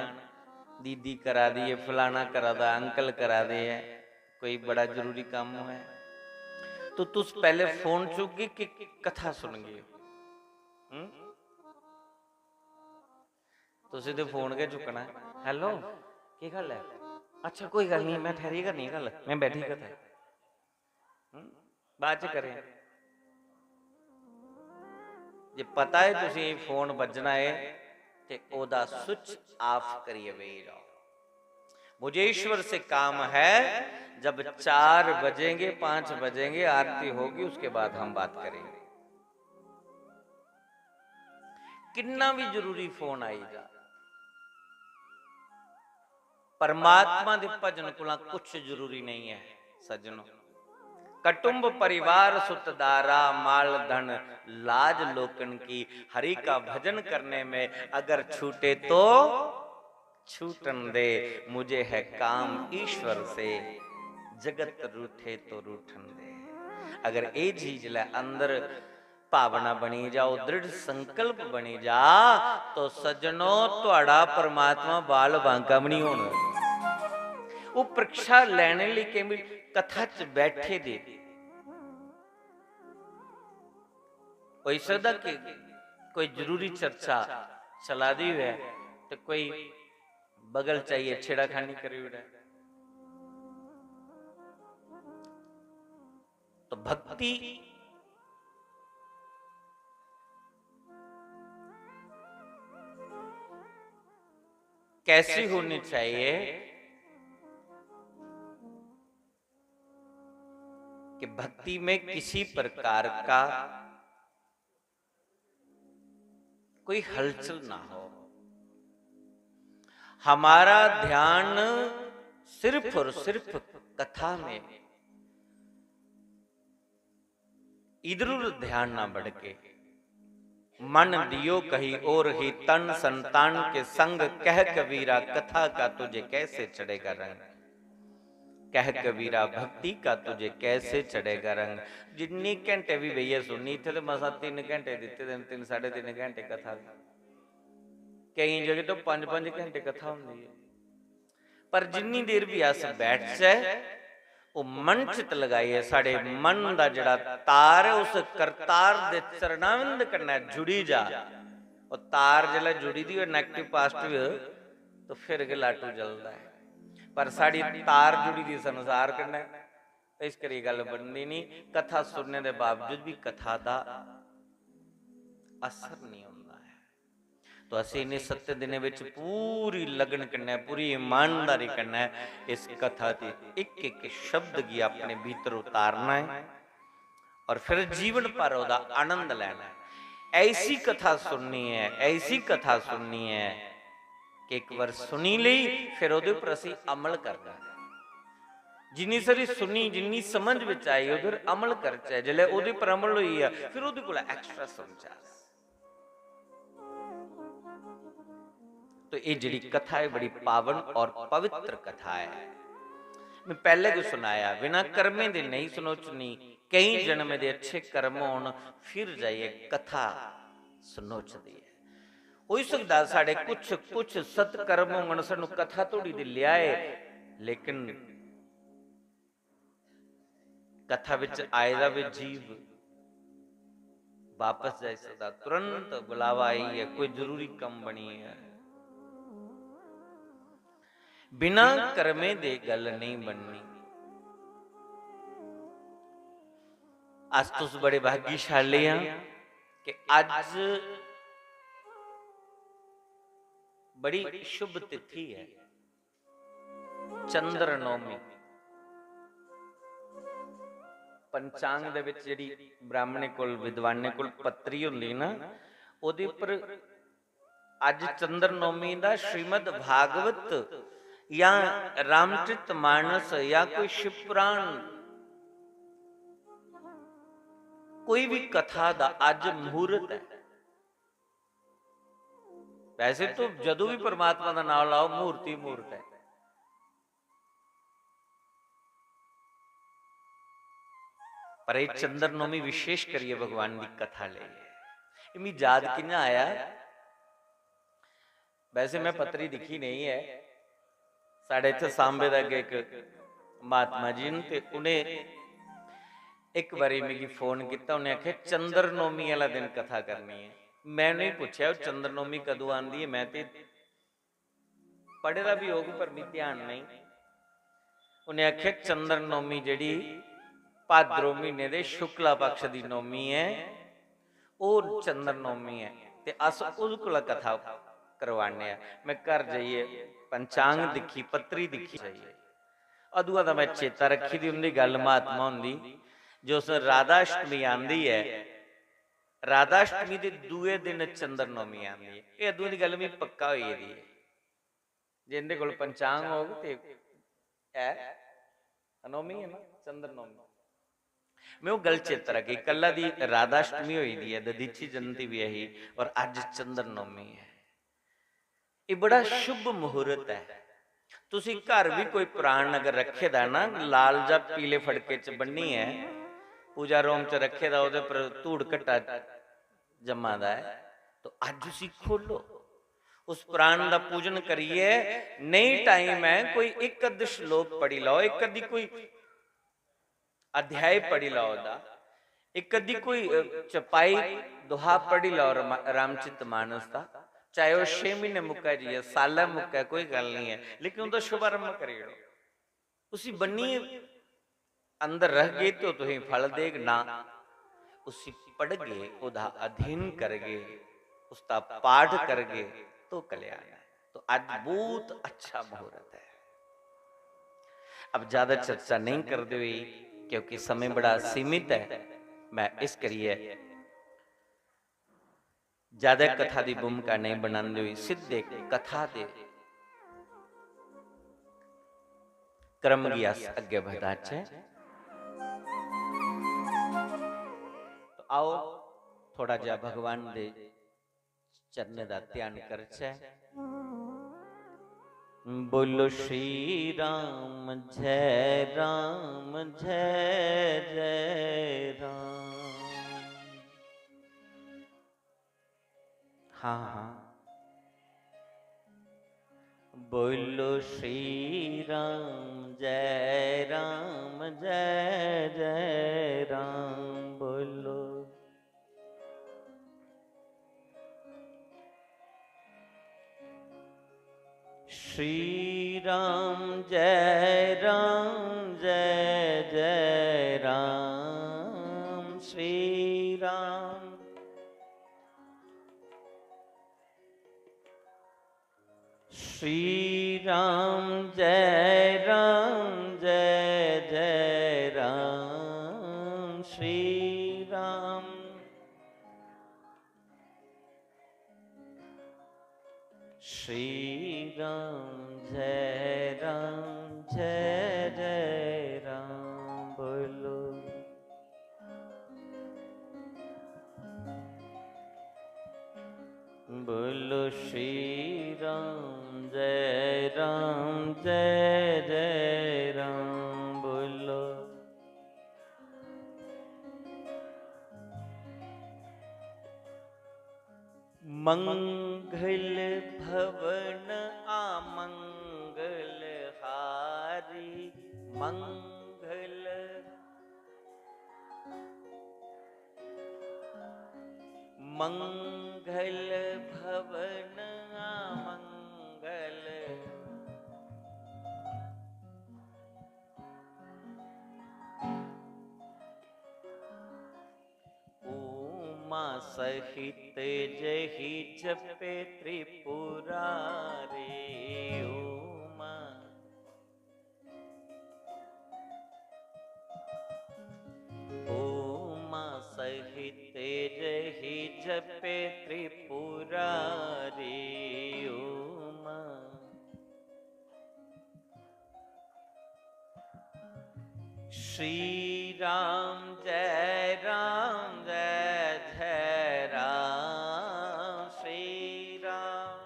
दीदी करा दी है, फलाना करा दा, अंकल करा दे है, कोई बड़ा जरूरी काम है। तो तुस पहले फोन चुकी कि कथा सुन गए। तुसी तो फोन के चुकना, हेलो की गल है, अच्छा कोई गल नहीं, मैं ठहरी करनी गल, मैं बैठी कथा बाद च करें। जे पता है तुसी फोन बजना है ते ओदा स्विच ऑफ करिए बही जाओ। मुझे ईश्वर से काम है, जब 4 बजेंगे 5 बजेंगे आरती होगी, उसके बाद हम बात करेंगे। कितना भी जरूरी फोन आई जा, परमात्मा दे भजन कोला कुछ जरूरी नहीं है सज्जनों। कटुंब परिवार सुतदारा माल धन लाज लोकन की, हरि का भजन करने में अगर छूटे तो छूटन दे। मुझे है काम ईश्वर से, जगत रूठे तो रूठन दे। अगर ये चीज ले अंदर भावना बनी जाओ, दृढ़ संकल्प बनी जा, तो सज्जनों तुहाड़ा परमात्मा बाल बांका भी नहीं होना। वो परीक्षा लेने लिए केवल कथा च बैठे दे कोई सदा के कोई जरूरी चर्चा चला दी है, तो कोई बगल चाहिए छेड़ाखानी करी उड़ा। तो भक्ति कैसी होनी चाहिए कि भक्ति में किसी प्रकार का कोई हलचल ना हो, हमारा ध्यान सिर्फ और सिर्फ कथा में, इधर उधर ध्यान ना भटके। मन दियो कही और ही तन संतान के संग, कह कबीरा कथा का तुझे कैसे चढ़ेगा रंग। कह कबीरा भक्ति का तुझे कैसे चढ़ेगा रंग। जिन्नी घंटे भी भैया सुननी थे तो मसा 3 घंटे दिते, 3 साढ़े 3 घंटे कथा, कई जगह तो 5-5 घंटे कथा होंगी है। पर जिन्नी देर भी अस बैठ जाए वो मन चित लगाइए, साढ़े मन का जड़ा तार है उस करतार दे चरणाविंद करना जुड़ी जा। और तार जला जुड़ी दी और नेगेटिव पॉजिटिव तो फिर के लाटू जलता है, पर साड़ी तार जुड़ी दी संसार करना इस करी गल बननी नहीं। कथा सुनने के बावजूद भी कथा का असर नहीं होता है। तो असी इन 7 दिनों में पूरी लगन करना है, पूरी ईमानदारी करना है, इस कथा की एक एक शब्द की अपने भीतर उतारना है और फिर जीवन भर उसका आनंद लेना है। ऐसी कथा सुननी है, ऐसी कथा सुननी है कि एक बार सुनी ली फिर उहदे उपर असी अमल करना है। जिन्नी सारी सुनी जिन्नी समझ विच आई उधर अमल करचा, जिले उहदे पर अमल हुई है फिर उहदे कोल एक्स्ट्रा समझा। तो ये जिहड़ी कथा है बड़ी पावन और पवित्र कथा है। मैं पहले को सुनाया, बिना कर्मे दे नहीं सुनोचनी, कई जन्म दे अच्छे कर्म होण फिर जाइए कथा सुनोचदी है। हो सकदा साडे कुछ सत्कर्म होण सानू कथा थोड़ी दे लियाए, लेकिन कथा विच आए दा भी जीव वापस जा सकदा। तुरंत बुलावा आई है, कोई जरूरी कम बनी है, बिना कर्मे दे गल नहीं बननी। आज तुस बड़े भाग्यशाली हैं कि आज बड़ी शुभ तिथि है, चंद्र नौमी। पंचांग दे विच जिहड़ी ब्राह्मणे कोल विद्वाने कोल पत्री हुंदी ना, ओहदे उपर अज चंद्र नौमी दा श्रीमद भागवत या रामचरित मानस या कोई शिव पुराण कोई भी कथा दा अज मुहूर्त है। वैसे तो जदों भी परमात्मा का नाम लाओ मुहूर्त ही मुहूर्त है, पर एक चंद्र नौमी विशेष करिए भगवान की कथा ले। मैं याद किना आया, वैसे मैं पत्री दिखी नहीं है, साढ़े इत्थे सांबे दा एक महात्मा जी ने ते उन्हें एक बारी मेरी फोन किया, उन्हें आख्या चंद्र नौमी वाला दिन कथा करनी है। मैं नहीं पूछा चंद्र नौमी कदों आंदी है, मैं ते पढ़ेदा भी होगी पर मेरा ध्यान नहीं। उन्हें आख्या चंद्र नौमी जिहड़ी भाद्रो महीने दे शुक्ला पक्ष की नौमी है, वो चंद्र नौमी है, ते अस उस कोल कथा करवाने। मैं घर जाइए पंचांग दिखी, पत्री दिखी जाइए, अदुआ दा मैं चेता रखी थी उनकी गल महात्मा होंदी जो उस राधाष्टमी आंदी है, राधाष्टमी के दूए दिन चंद्र नौमी आंदी है। ये अदुआ की गल भी पक्का हुई दी है, जिंदे कोल पंचांग होग ते है नौमी है ना, चंद्र नौमी। मैं वो गल चेता रखी, कला दी राधाष्टमी हुई दी है, दधीची जयंती भी यही, और अज चंद्र नौमी है। ये बड़ा शुभ मुहूर्त है। तुसी घर भी कोई प्राण अगर रखे दा ना, लाल जा पीले फड़के च बन्नी है, पूजा रूम च रखे दा, उहदे पर धूड़ घट्टा जमा दा है, तो अज उसी खोलो, उस प्राण का पूजन करिए। नहीं टाइम है, कोई एक अद्ध श्लोक पढ़ी लो, एक अद्धी कोई अध्याय पढ़ी लो, एक अद्धी कोई चपाई दोहा पढ़ी लो रामचरित मानस का, चाहे वो 6 महीने मुक्का जी है, साल मुक्का, कोई गल नहीं है, लेकिन उनका शुभारंभ करियो। उसी बनी अंदर रह गए तो तुम फल देग ना, उसी पढ़ गए, उदा अधीन कर गए, उसका पाठ कर गए तो कल्याण है। तो आज बहुत अच्छा मुहूर्त है। अब ज्यादा चर्चा नहीं कर दे क्योंकि समय बड़ा सीमित है। मैं इस करिए ज्यादा कथा की भूमिका नहीं बनाने हुई, सीधे कथा दे क्रम गया अगे बढ़ा। तो आओ थोड़ा जा भगवान दे चरण का ध्यान करछे। बोलो श्री राम जय राम जय जय राम। हाँ हाँ, बोलो श्री राम जय जय राम। बोलो श्री राम जय जय राम। श्री राम श्री राम जय जय राम। श्री राम श्री राम जय जय राम। बोलो बोलो श्री राम जय जय राम। बोलो मंगल भवन आमंगल हारी। मंगल मंगल भवन आमंगल। उमा सहित जहि जपे त्रिपुरारी। उमा उमा सहित जहि जपे त्रिपुरारी। उमा श्री राम जय जय राम। श्री राम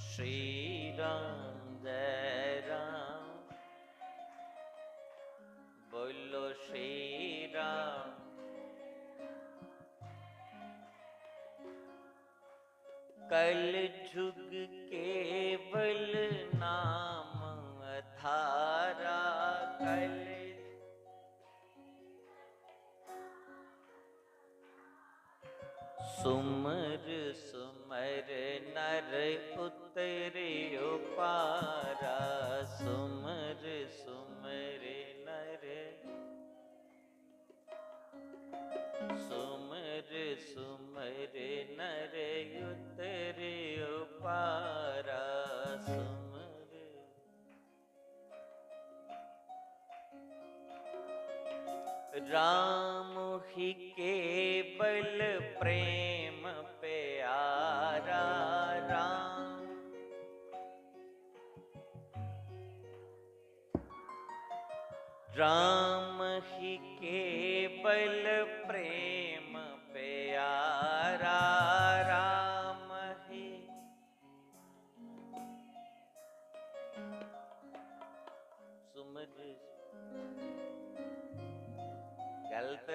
श्री राम जय राम। बोलो श्री राम कल जुग केवल नाम धारा। कल सुमर सुमर नर उतरियो पारा। सुमर सुमर नर सुमर सुमर नर उतरियो पारा। सुमर राम ही केवल प्रेम प्यारा। राम राम ही केवल प्रेम प्यारा। राम ही सुमर गलत।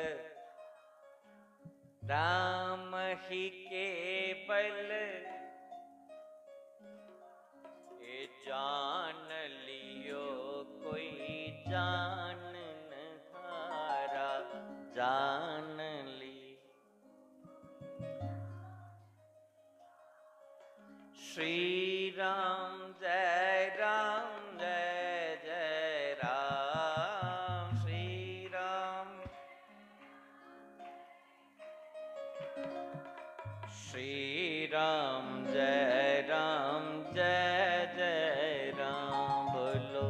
राम ही केवल ये जान लियो कोई जान न हारा। जान ली श्री राम जय जय राम श्री राम जय राम बोलो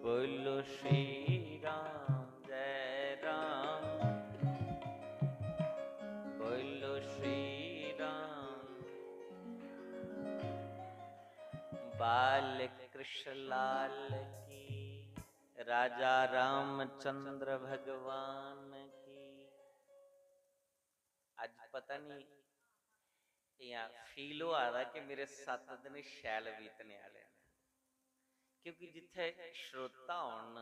बोलो श्री राम जय राम बोलो श्री राम बाल कृष्ण लाल की राजा रामचंद्र भगवान की। आज पता नहीं यहाँ फील हो आ रहा कि मेरे 7 दिन शैल बीतने वाले हैं, क्योंकि जिथे श्रोता होन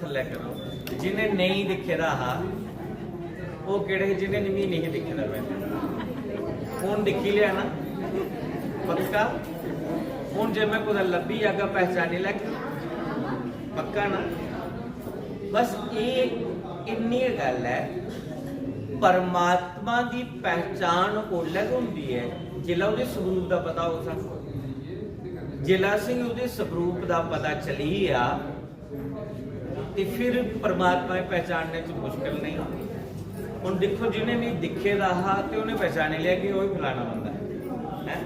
थल्ले करो। जिन्हें नहीं दिखे दा हा वो किहड़े जिन्हें भी नहीं दिखे दा मैं हुण दिखी लिया ना पक्का। हुण जे मैं कुदै लब्भी जागा पहचानी लै पक्का ना। बस ये इन्नी गल है परमात्मा की पहचान ओल्लै होंदी है जिला उहदे स्वरूप का पता हो सकता। जिला सिंह उहदे स्वरूप का पता चली आ ते फिर परमात्मा पहचानने च मुश्किल नहीं। हुण देखो जिन्हें भी दिखे दा हा ते उन्हें पहचाने लिया कि वही फलाना बंदा है।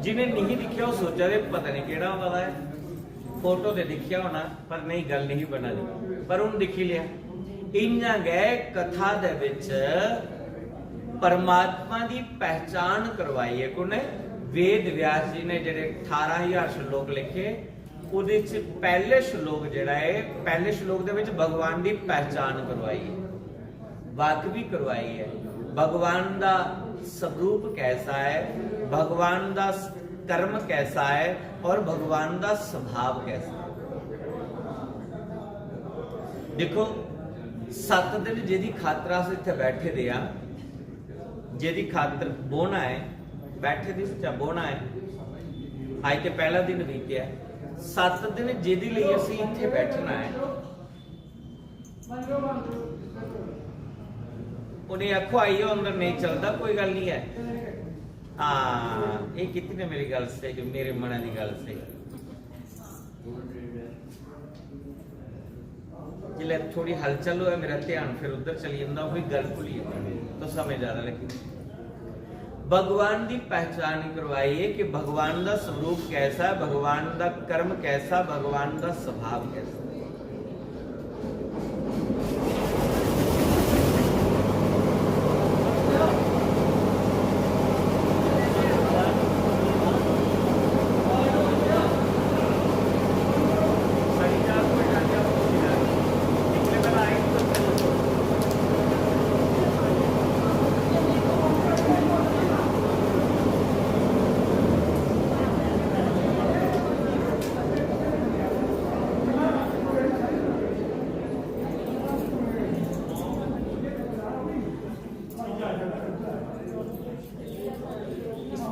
जिन्हें नहीं दिखा वो सोचा दे पता नहीं केड़ा बंदा है। फोटो ते दिखिया होना पर नहीं गल नहीं बना दी पर उन दिखी लिया। इन्ना गए कथा दे विच परमात्मा की पहचान करवाई है कुने वेद व्यास जी ने जेडे 18,000 श्लोक लिखे उहदे च पहले श्लोक जेड़ा है पहले श्लोक दे विच भगवान की पहचान करवाई है। वाकबी करवाई है भगवान का स्वरूप कैसा है, भगवान का कर्म कैसा है और भगवान का स्वभाव कैसा है। देखो 7 दिन जिहदी खातर अस इत्थे बैठे दे आ जिहदी खातर बोना है बैठे दी चा बोना है अज तो पहला दिन बीतिया 7 दिन जिहदी लई असीं इत्थे बैठना है। उन्हें आखो आइयो अंदर नहीं चलता कोई गल नहीं है। हाँ ये कितनी ने मेरी गल से जो मेरे मन की गल से जिले थोड़ी हलचल हो मेरा ध्यान फिर उधर चली जाता वही गल भूली तो समय ज्यादा लगी। भगवान की पहचान करवाई है कि भगवान का स्वरूप कैसा है, भगवान का कर्म कैसा, भगवान का स्वभाव कैसा।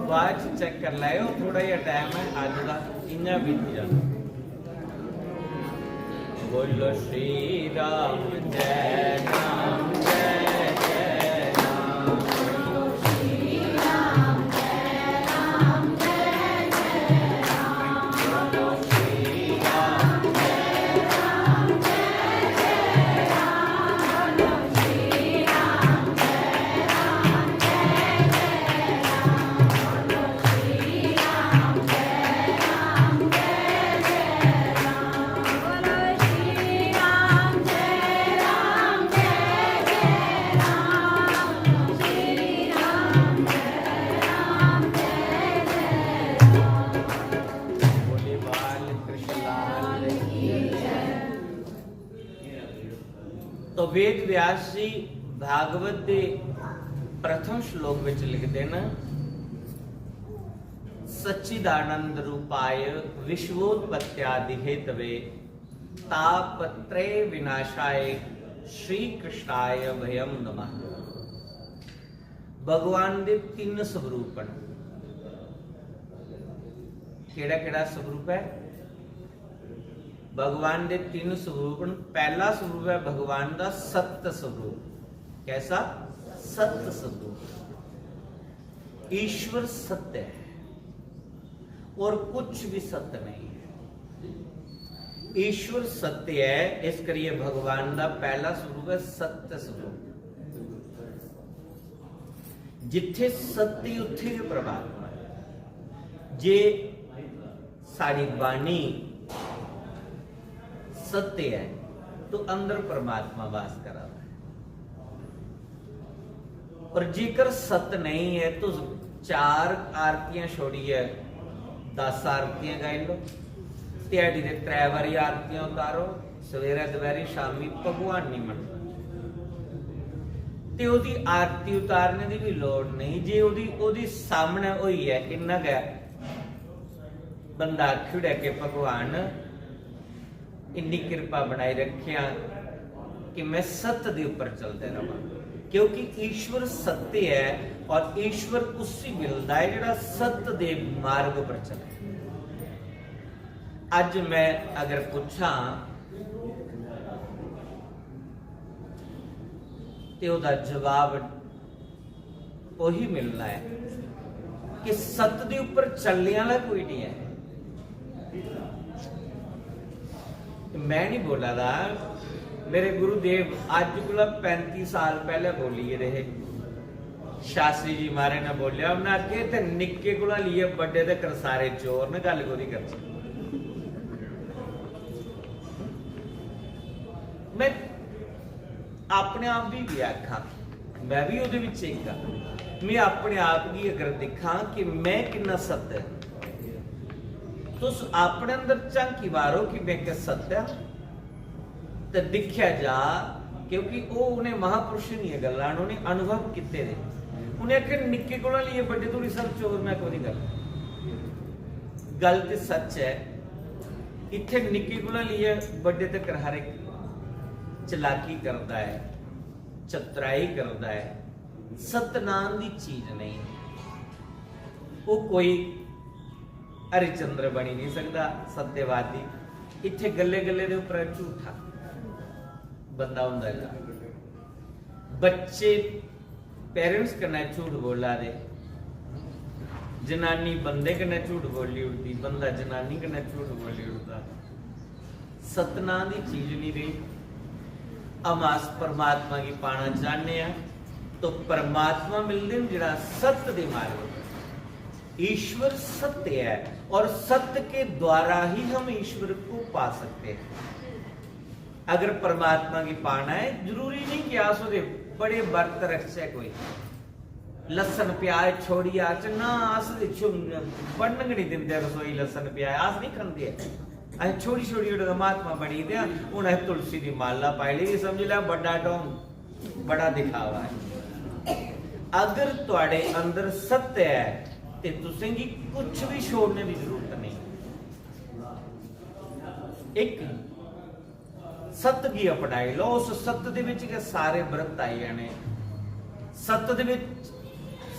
बाद चेक कर लाओ थोड़ा जिहा टाइम है अज का इन्ना बीत जाना। बोलो श्री राम जय राम जय जय राम। श्री राम जय राम जय जय राम। बोलो श्री राम जय राम जय जय राम। बोलो श्री राम जय राम जय जय राम। बोलो श्री राम जय राम जय जय राम। बोलो श्री राम जय राम जय जय राम। श्री राम जय राम जय जय राम। बोले बाल कृष्ण लाल की जय। तो वेद व्यास जी भागवत के प्रथम श्लोक विच लिखते हैं सच्चिदानंद रूपाय विश्वोत्पत्त्यादि हेतवे तापत्रय विनाशाय श्री कृष्णाय भयम नमः। भगवान दे 3 स्वरूप हैं। केड़ा केड़ा स्वरूप है भगवान दे 3 स्वरूप। पहला स्वरूप है भगवान का सत्य स्वरूप। कैसा सत्य स्वरूप। ईश्वर सत्य है और कुछ भी सत्य नहीं है। ईश्वर सत्य है इस करिए भगवान का पहला स्वरूप है सत्य स्वरूप। जिथे सत्य उत्थे ही परमात्मा है। जे सारी बाणी सत्य है तो अंदर परमात्मा वास करा है। और जेकर सत्य नहीं है तो 4 आरतियां छोड़िए 10 आरतियां गाई लो। दिहाड़ी दे 3 बारी आरतियां उतारो सवेरे दोपहरी शामी भगवान नहीं मनता ते ओदी आरती उतारने की भी लोड़ नहीं। जे ओदी सामने होई है इन्ना गया बंदा आखी उड़े के भगवान इन्नी कृपा बनाई रखिया कि मैं सत्य के उपर चलते रहा, क्योंकि ईश्वर सत्य है और ईश्वर उसी मिलता है जिहड़ा सत्य के मार्ग पर चले। अज मैं अगर पूछा तो उसका जवाब वही मिलना है कि सत्य के उपर चलने वाला कोई नहीं है। मैं नहीं बोला था, मेरे गुरुदेव अज को 35 साल पहले बोली रहे। शास्त्री जी मारे ने बोलिया, उन्हें आखे थे निक्के को लिए बड़े ते कर सारे चोर ने गल कोई कर। मैं अपने आप भी आखा, मैं भी उहदे विच एक हां। मैं अपने आप की अगर दिखा कि मैं कितना सत्य, तो अपने अंदर झांकी मारो कि मैं क्या सत्य तो दिखा जा, क्योंकि वो उन्हें महापुरुष नहीं गल्लां उन्हें अनुभव किते ने। उन्हें आखिर निक्के को लिए बड़े थोड़ी सब चोर मैं कोई गल तो सच है। इत्थे निक्के को लिए बड़े तक हर एक चलाकी करता है, चतुराई करता है। सतनाम की चीज नहीं, वो कोई हरिचंद्र बनी नहीं सकता सत्यवादी। इत्थे गले गले दे उपर झूठा बंदा हुंदा है। बच्चे पेरेंट्स कन्नै झूठ बोला दे, जनानी बंदे कन्नै झूठ बोली उठती, बंदा जनानी कन्नै झूठ बोली उठता। सतनाम की चीज नहीं रही। अब अस परमात्मा की पाना चाहते हैं तो परमात्मा मिलते हैं जिहड़ा सत्य दे मार्ग। ईश्वर सत्य है और सत्य के द्वारा ही हम ईश्वर को पा सकते हैं। अगर परमात्मा की पाना है, जरूरी नहीं कि आस बड़े व्रत रखे, कोई लसन प्याज छोड़ी आच ना, आस बनन नहीं देंगे रसोई लसन प्याज आस नहीं खाते। अस छोटी छोटी महात्मा बनी दे हूँ अस तुलसी की माला पाई ली, समझ लिया बड़ा डोम बड़ा दिखावा है। अगर तुहाडे अंदर सत्य है तो तुसें गी कुछ भी छोड़ने की जरूरत नहीं। एक सत्य की अपनाई लो, उस सत्य दे विच के सारे व्रत आई जाने, सत्य दे विच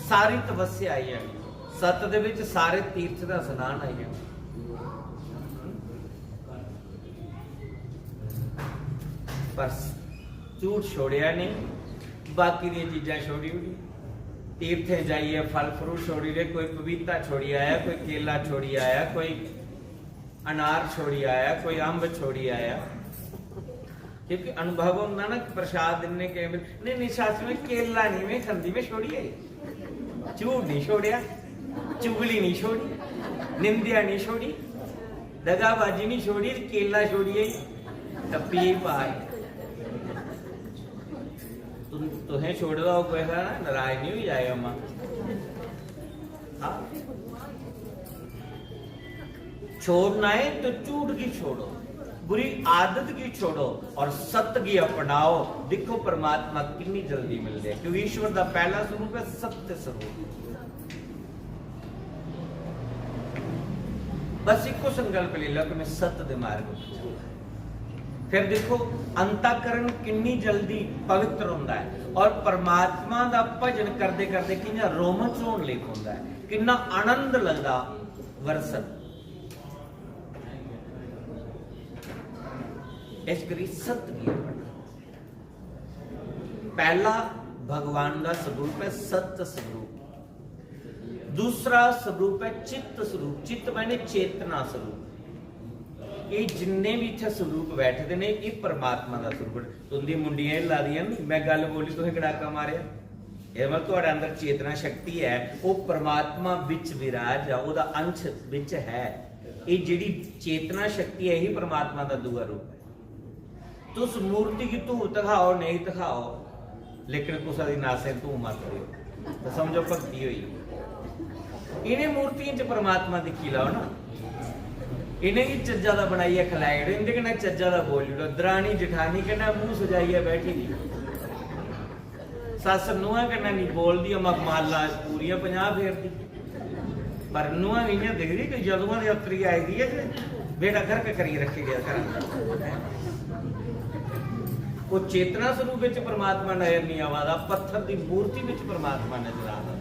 सारी तपस्या आई जानी, सत्य दे विच सारे तीर्थ का स्नान आई जाने। पर झूठ छोड़िया नहीं, बाकी दी चीजा छोड़ी उड़ी। तीर्थे जाइए फल फ्रूट छोड़ी रहे, कोई पपीता छोड़ी आया, कोई केला छोड़ी आया, कोई अनार छोड़ी आया, कोई अंब छोड़ी आया। क्योंकि अनुभव होता ना प्रसाद ने नहीं शास्त्र में केला नहीं मैं खंदी में छोड़ी आई, झूठ नहीं छोड़िया, चुगली नहीं छोड़ी, निंदिया नहीं छोड़ी, दगाबाजी नहीं छोड़ी, केला छोड़ी आई टप्पी पाई। तुम्हें छोड़ दो कोई ना नाराज नहीं हो जाएगा मां। छोड़ना है तो झूठ की छोड़ो, बुरी आदत की छोड़ो और सत्य की अपनाओ। देखो परमात्मा कितनी जल्दी मिल जाए, क्योंकि ईश्वर का पहला स्वरूप है सत्य स्वरूप। बस इको संकल्प ले लो कि मैं सत्य के मार्ग पर चलूं। फिर देखो अंतःकरण कितनी जल्दी पवित्र होता है और परमात्मा का भजन करते करते कितना रोमांच होने लग होता है, कितना आनंद लगता वरसत। इस करी सत्य की पहला भगवान का स्वरूप है सत्य स्वरूप। दूसरा स्वरूप है चित्त स्वरूप। चित्त मैंने चेतना स्वरूप। ये जिन्ने भी इत्थे स्वरूप बैठते ने ये परमात्मा का स्वरूप। तुंदी मुंडियां ला दियां, मैं गल बोली तुसें गड़ाका मारिया। ये मतलब तुहाडे अंदर चेतना शक्ति है, वो परमात्मा विच विराज है, ओदा अंश विच है। ये जिहड़ी चेतना शक्ति है यही परमात्मा का दूआ रूप है। तो उस मूर्ति की धूम दिखाओ नहीं दिखाओ, लेकिन कुछ दी नासे धूम मत करो तो समझो भक्ति हुई। इन्हें मूर्तियों च परमात्मा दिखी लाओ ना, इन्हें की चज्जा का बनाइए खिलाए, इनके कन्नै चज्जा का बोली लो। दरानी जठानी कन्नै मुंह सजाइए बैठी दी, सस नूहां कन्नै नहीं बोलदी, माला पूरियां 50 फेरदी, पर नूहां इ'यां दिखदी कि जदूं दी अतरी आई दी है बेड़ा गर्क करी रखी गया कर वो चेतना स्वरूप विच परमात्मा नजर नहीं आवादा, पत्थर की मूर्ति विच परमात्मा नजर आता।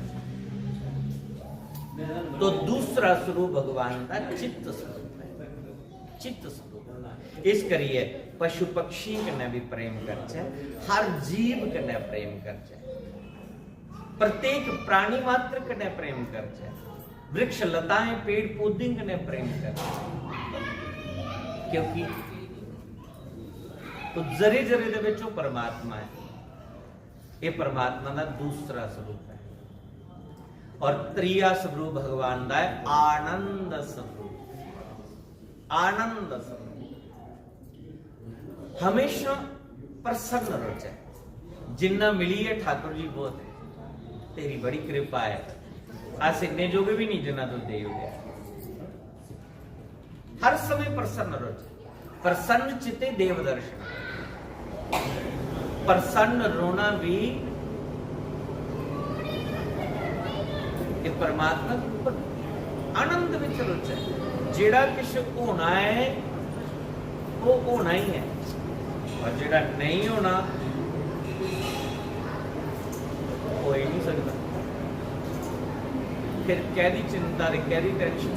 तो दूसरा स्वरूप भगवान का चित्त स्वरूप है, चित्त स्वरूप। इस करिए पशु पक्षी कन्ने भी प्रेम करचे, हर जीव कन्ने प्रेम करचे, प्रत्येक प्राणी मात्र कन्ने प्रेम करचे, वृक्ष लताएं पेड़ पौधे कन्ने प्रेम करचे, क्योंकि तो जरे जरे दे विच वो परमात्मा है। ये परमात्मा का दूसरा स्वरूप है। और त्रिया स्वरूप भगवान का है आनंद स्वरूप। आनंद स्वरूप हमेशा प्रसन्न रहे। जिन्ना मिली है ठाकुर जी बहुत है, तेरी बड़ी कृपा है, अस इन्ने जोगे भी नहीं जिन्ना तो दे हो गया। हर समय प्रसन्न रहे, प्रसन्न चिते देव दर्शन। प्रसन्न रोना भी ये परमात्मा के ऊपर आनंद विच रुचि है। जेड़ा किश होना है वो होना ही है, और जेड़ा नहीं होना हो ही नहीं सकता। फिर कैदी चिंता दी कैदी टेंशन।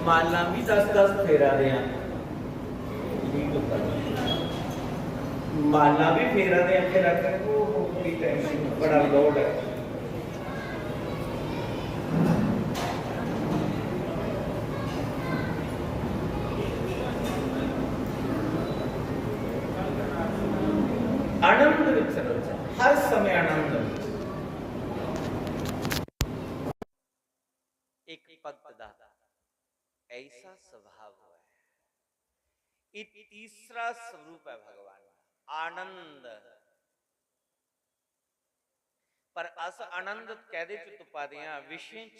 माला भी 10-10 फेरा दे, माला भी फेरा दे फेरा कर वो टेंशन बड़ा लोड है। आनंद विच रहे, हर समय आनंद। एक भक्त दा ऐसा स्वभाव हुआ है, ये तीसरा स्वरूप है भगवान आनंद। पर अस आनंद कहदे च तुपा दिया, विषय च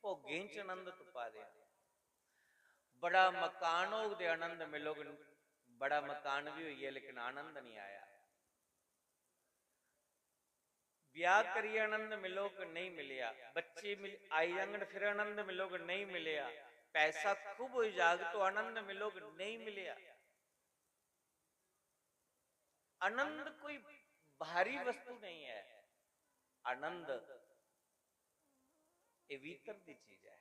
भोगे च आनंद तुपा दिया। बड़ा मकान हो दे आनंद मिलोगे, बड़ा मकान भी हुई है लेकिन आनंद नहीं आया। ब्याह करिए आनंद मिलोगे नहीं मिलिया, बच्चे आई जांगन फिर आनंद मिलोगे नहीं मिलिया, पैसा खूब हो जाग तो आनंद मिलोगे नहीं मिलिया। आनंद कोई भारी वस्तु नहीं है, आनंद ये भीतर की चीज है।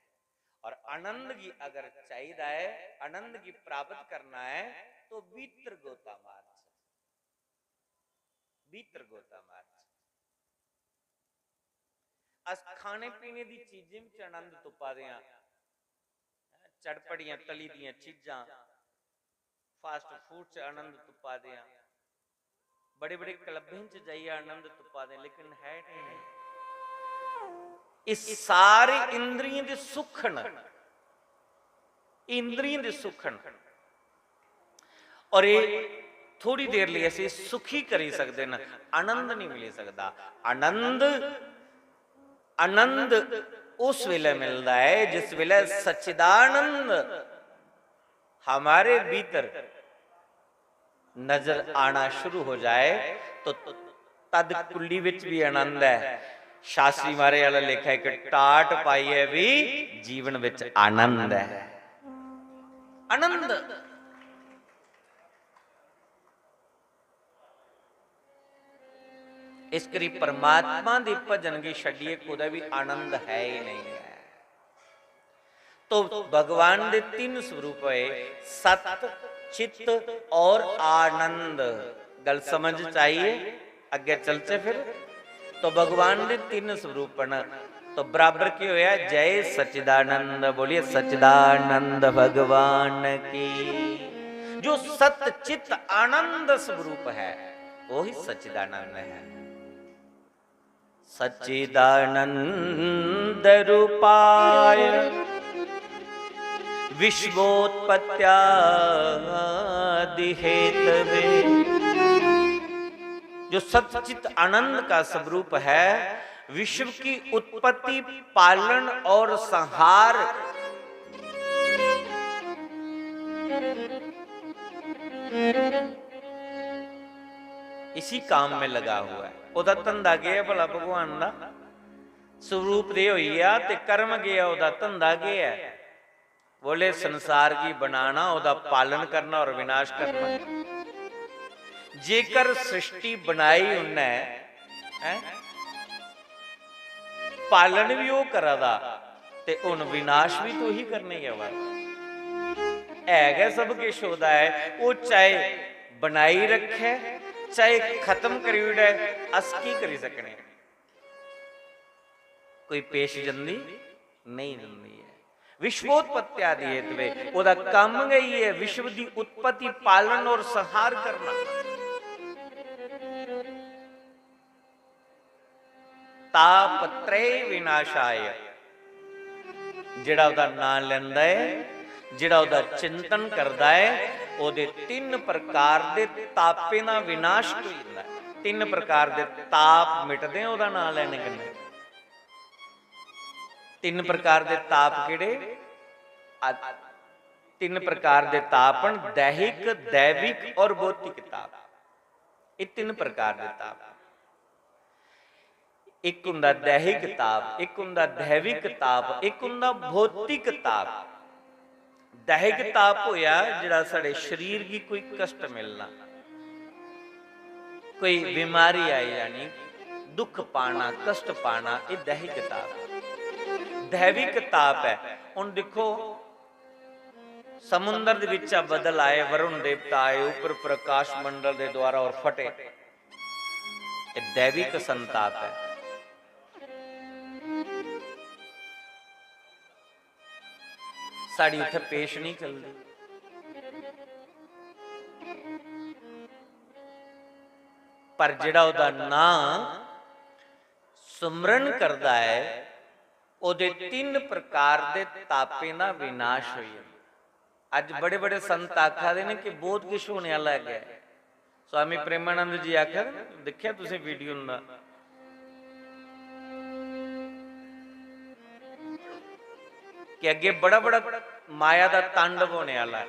और आनंद की अगर चाहिए है, आनंद की प्राप्त करना है तो भीतर गोता मार्च, भीतर गोता मार्च। अस खाने पीने की चीजें में आनंद तुपा दिया, चटपटियां तली दियां चीजां फास्ट फूड च आनंद तुपा दिया, बड़े बड़े क्लबें च जाइए आनंद तुपा दे, लेकिन है नहीं। इस सारे इंद्रियों के सुखन, इंद्रियों के सुखन, और ये थोड़ी देर लिए ऐसे सुखी करी सकते हैं, आनंद नहीं मिल सकता। आनंद आनंद उस वेले मिलता है जिस वेले सच्चिदानंद हमारे भीतर नजर आना शुरू हो जाए तो तद कुल्ली विच भी आनंद है। शास्त्री मारे वाला लेखा एक टाट पाई है भी जीवन विच आनंद है, आनंद। इस करी परमात्मा दे भजन की छड्डिए कोई भी आनंद है ही नहीं है। तो भगवान दे तीन स्वरूप है, सत चित्त और आनंद। गल समझ चाहिए, अगे चलते फिर। तो भगवान दे तीन स्वरूप न, तो बराबर की होया जय सच्चिदानंद। बोलिए सच्चिदानंद भगवान की। जो सत चित्त आनंद स्वरूप है वो ही सच्चिदानंद है। सच्चिदानंद रूपाय विश्वोत्पत्त्यादि हेतवे। जो सच्चित आनंद का स्वरूप है, विश्व की उत्पत्ति, पालन और संहार इसी काम में लगा हुआ है। ओदा धंधा गया भला भगवान का स्वरूप दे होई आ ते कर्म गया ओदा धंधा गया है। बोले संसार की बनाना, ओदा पालन करना और विनाश करना। जेकर सृष्टि बनाई उन्हें है, पालन भी वो करा दा ते उन विनाश भी तो ही करने ही है सब किश होता है। वो चाहे बनाई रखे चाहे खत्म करी उड़े, अस की करी सकने, कोई पेश जंदी नहीं जंदी है। विश्वोत्पत्ति आदि हेतुवे ओदा काम गई है विश्व की उत्पत्ति पालन और संहार करना। तापत्रय विनाशाय, जिहड़ा ओदा नाम लैंदा है, जिहड़ा ओदा चिंतन करदा है, ओदे तीन प्रकार दे तापे दा विनाश हो जांदा है। तीन प्रकार दे ताप मिटदे हैं ओदा नाम लैने कन्नै। तीन प्रकार दे ताप किहड़े? तीन प्रकार दे तापन दैहिक, दैविक और भौतिक ताप। ये तीन प्रकार दे ताप, एक हुंदा दैहिक ताप, एक हुंदा दैविक ताप, एक हुंदा भौतिक ताप। दैहिक ताप होया जिहड़ा साडे शरीर की कोई कष्ट मिलना, कोई बीमारी आई जानी, दुख पाना, कष्ट पाना, ये दैहिक ताप। दैविक ताप है, हुण देखो समुंदर दे विच बदल आए, वरुण देवता आए ऊपर प्रकाश मंडल दे द्वारा और फटे, ये दैविक संताप है। साड़ी उत्थे पेश नहीं चलती। पर जिहड़ा ओदा नाम सुमरन करदा है, ओदे तीन प्रकार दे तापे दा विनाश होई। अज बड़े बड़े संत आखदे ने कि बहुत कुछ होने वाला है। स्वामी प्रेमानंद जी आखदे, देखिया तुसीं वीडियो ना, कि अगे बड़ा बड़ा माया का तांडव होने वाला है।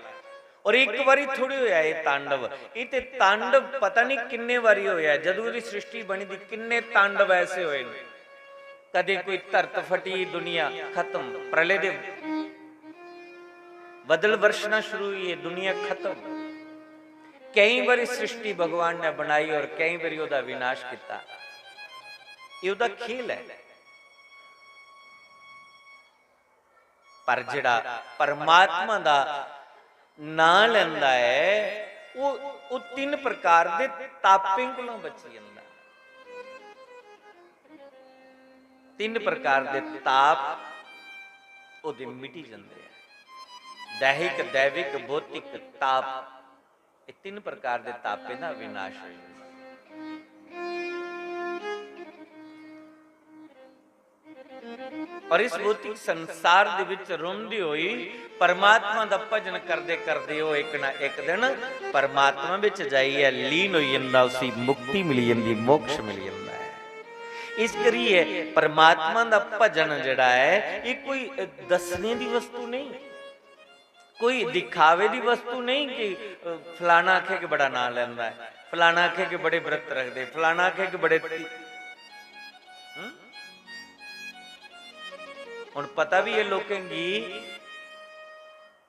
और एक बारी थोड़ी होया ये तांडव, ये ते तांडव पता नहीं किन्ने बारी होया। जदों दी सृष्टि बनी थी किन्ने तांडव ऐसे होए। कदे कोई धरत फटी, दुनिया खत्म, प्रलय दे बदल वर्षना शुरू हुई है, दुनिया खत्म। कई बारी सृष्टि भगवान ने बनाई और कई बारी ओदा विनाश किया। ये ओदा खेल है। पर जिहड़ा परमात्मा दा नाम लैंदा है, वो तीन प्रकार दे तापे कोलों बची जांदा। तीन प्रकार दे ताप ओदे मिटी जांदे हैं। दैहिक, दैविक, भौतिक ताप, ये तीन प्रकार दे तापे दा विनाश हो जांदा। और इस भौतिक संसार दे विच रोंदी होई परमात्मा दा भजन करदे करदे ओ एक ना एक दिन परमात्मा विच जाइए लीन होई जांदा, उसी मुक्ति मिली जांदी, मोक्ष मिली जांदा है। इस करिए परमात्मा दा भजन जिहड़ा है ये कोई दसने दी वस्तु नहीं, कोई दिखावे दी वस्तु नहीं कि फलाना आखे कि बड़ा नाम लैंदा है, फलाना आखे कि बड़े व्रत रखदे, फलाना आखे कि बड़े हुण पता भी है लोगों की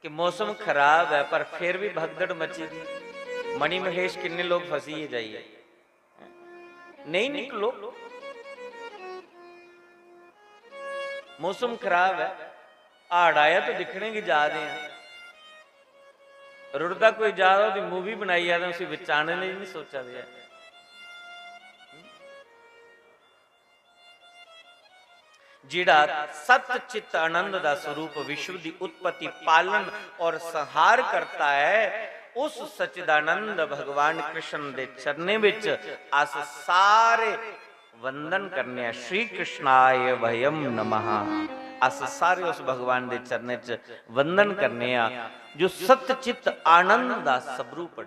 कि मौसम खराब है पर फिर भी भगदड़ मची थी। मणि महेश किन्ने लोग फंसी जाइए, नहीं निकलो, मौसम खराब है, हाड़ आया तो दिखने की जा रहे हैं। रुड़दा कोई जा रहा तो मूवी बनाई जाता, उसे बिचाने नहीं सोचा दिया। जिहड़ा सत चित आनंद दा स्वरूप विश्व की उत्पत्ति पालन और संहार करता है, उस सच्चिदानंद भगवान कृष्ण दे चरने विच अस सारे वंदन करने। श्री कृष्णाय वयम नमः। अस सारे उस भगवान दे चरने च वंदन करने जो सत चित आनंद दा स्वरूप है।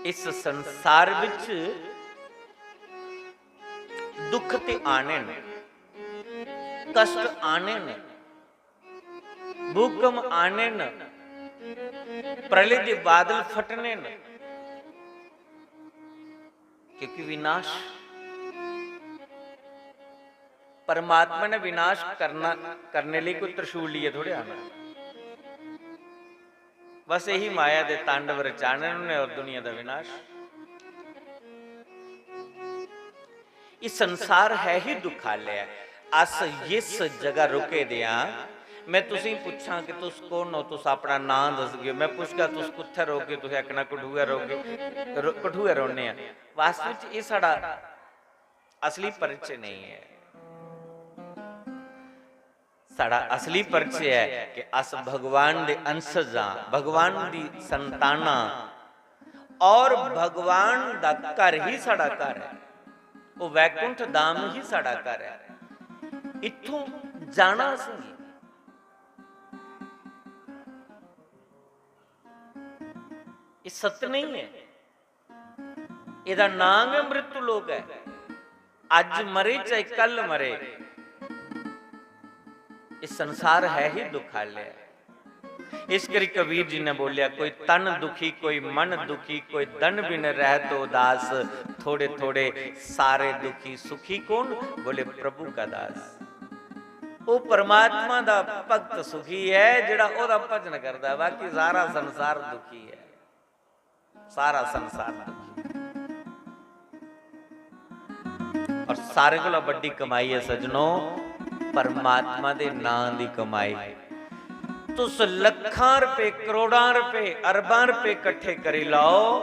इस संसार विच दुख ते आने ने, कष्ट आने न, भूकंप आने न, प्रलय के बादल फटने न, क्योंकि विनाश, परमात्मा ने विनाश करने लिए कोई त्रिशूल लिए थोड़े आना, बस यही माया दे तांडव रचाने उन्हें और दुनिया का विनाश। ये संसार है ही दुखालय। अस इस जगह रुके दिया, मैं तुसी पूछा कि तुस कौन हो, तुस अपना नाम दस गए, मैं पूछगा तुस कुत्थे रहोगे, तुस आखना कठुआ रहोगे, कठुआ रोने हैं। वास्तव ये साड़ा असली परिचय नहीं है। साड़ा असली परिचय है कि अस भगवान दे अंशज हां, भगवान दी संताना, और भगवान दा घर ही साड़ा घर है, वो वैकुंठ धाम ही साड़ा घर है। इत्थों जाना सी ये सत्य नहीं है, इहदा नाम है मृत्यु लोक है। अज मरे चाहे कल मरे, इस संसार है ही दुखालय। इस करी कबीर जी ने बोलिया, कोई तन दुखी कोई मन दुखी, कोई धन बिन रह तो उदास, थोड़े थोड़े सारे दुखी सुखी कौन, बोले प्रभु का दास। वो परमात्मा दा भगत सुखी है जिहड़ा ओहदा भजन करदा, बाकी सारा संसार दुखी है, सारा संसार दुखी। और सारे कोला बड़ी कमाई है सजनों, परमात्मा दे नाम दी कमाई। तुस लखां रुपए, करोड़ां रुपए, अरबां रुपए इकट्ठे करी लाओ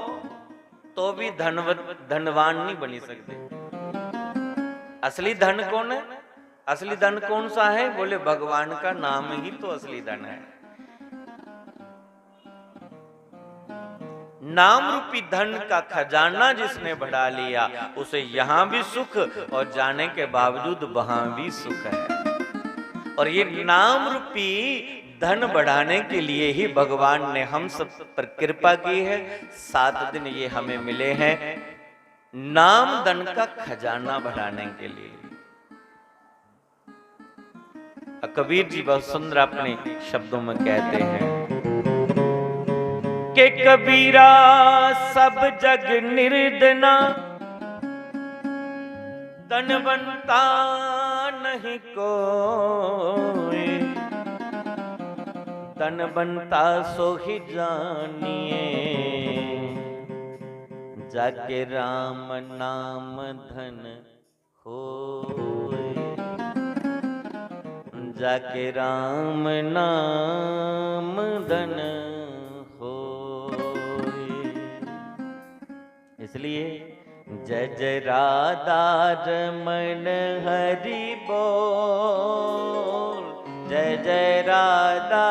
तो भी धनवान नहीं बनी सकते। असली धन कौन है? असली धन कौन सा है? बोले भगवान का नाम ही तो असली धन है। नाम रूपी धन का खजाना जिसने बढ़ा लिया, उसे यहां भी सुख और जाने के बावजूद वहां भी सुख है। और ये नाम रूपी धन बढ़ाने के लिए ही भगवान ने हम सब पर कृपा की है। 7 दिन ये हमें मिले हैं नाम धन का खजाना बढ़ाने के लिए। कबीर जी बहुत सुंदर अपने शब्दों में कहते हैं कि कबीरा सब जग निर्धना, धनवंता नहीं कोई, धनवंता सो ही जानिए, जाके राम नाम धन होए, जाके राम नाम धन होए। इसलिए जय जय राधा रमन हरि बोल, जय जय राधा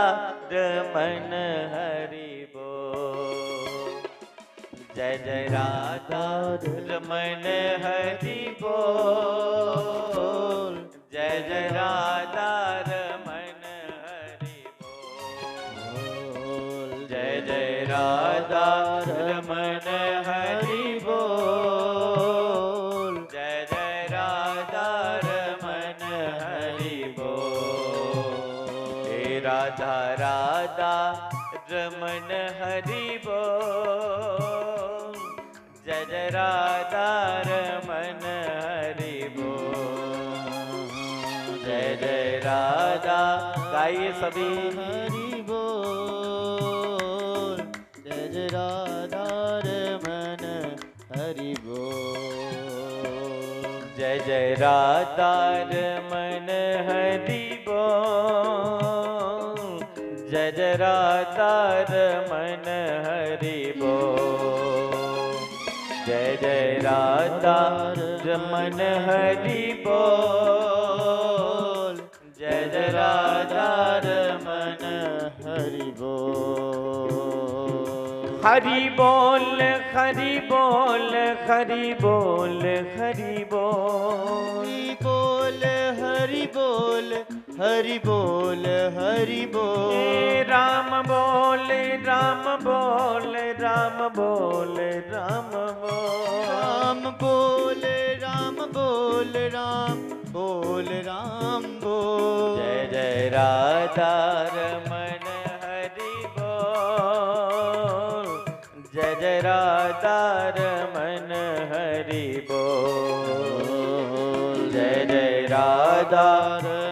रमन हरि बोल, जय जय राधा रमन हरि बोल, जय जय राधा रमन हरि बोल, जय जय राधा रमन हरि बोल, जय जय राधा रमन हरि बोल। हे राधा राधा रमन हरि बोल, जय जय राधा रमन हरि बोल, जय जय राधा। गाइए सभी हरि बोल, जय जय राधा रमन हरि बोल, जय जय राधा रमन हरि बोल, जय जय राधा रमन हरि बोल, जय जय राधा रमन हरि बोल, जय जय राधा रमन हरि बोल। हरि बोल हरि बोल हरि बोल हरि बोल, हरि बोल हरि हरि बोल हरि बोल हरि बोल। राम बोल राम बोल राम बोल राम बोल। राम बोल राम बोल राम बोल राम बोल। जय जय राधा रमन हरि बोल। जय जय राधा रमन हरि बोल। जय जय राधा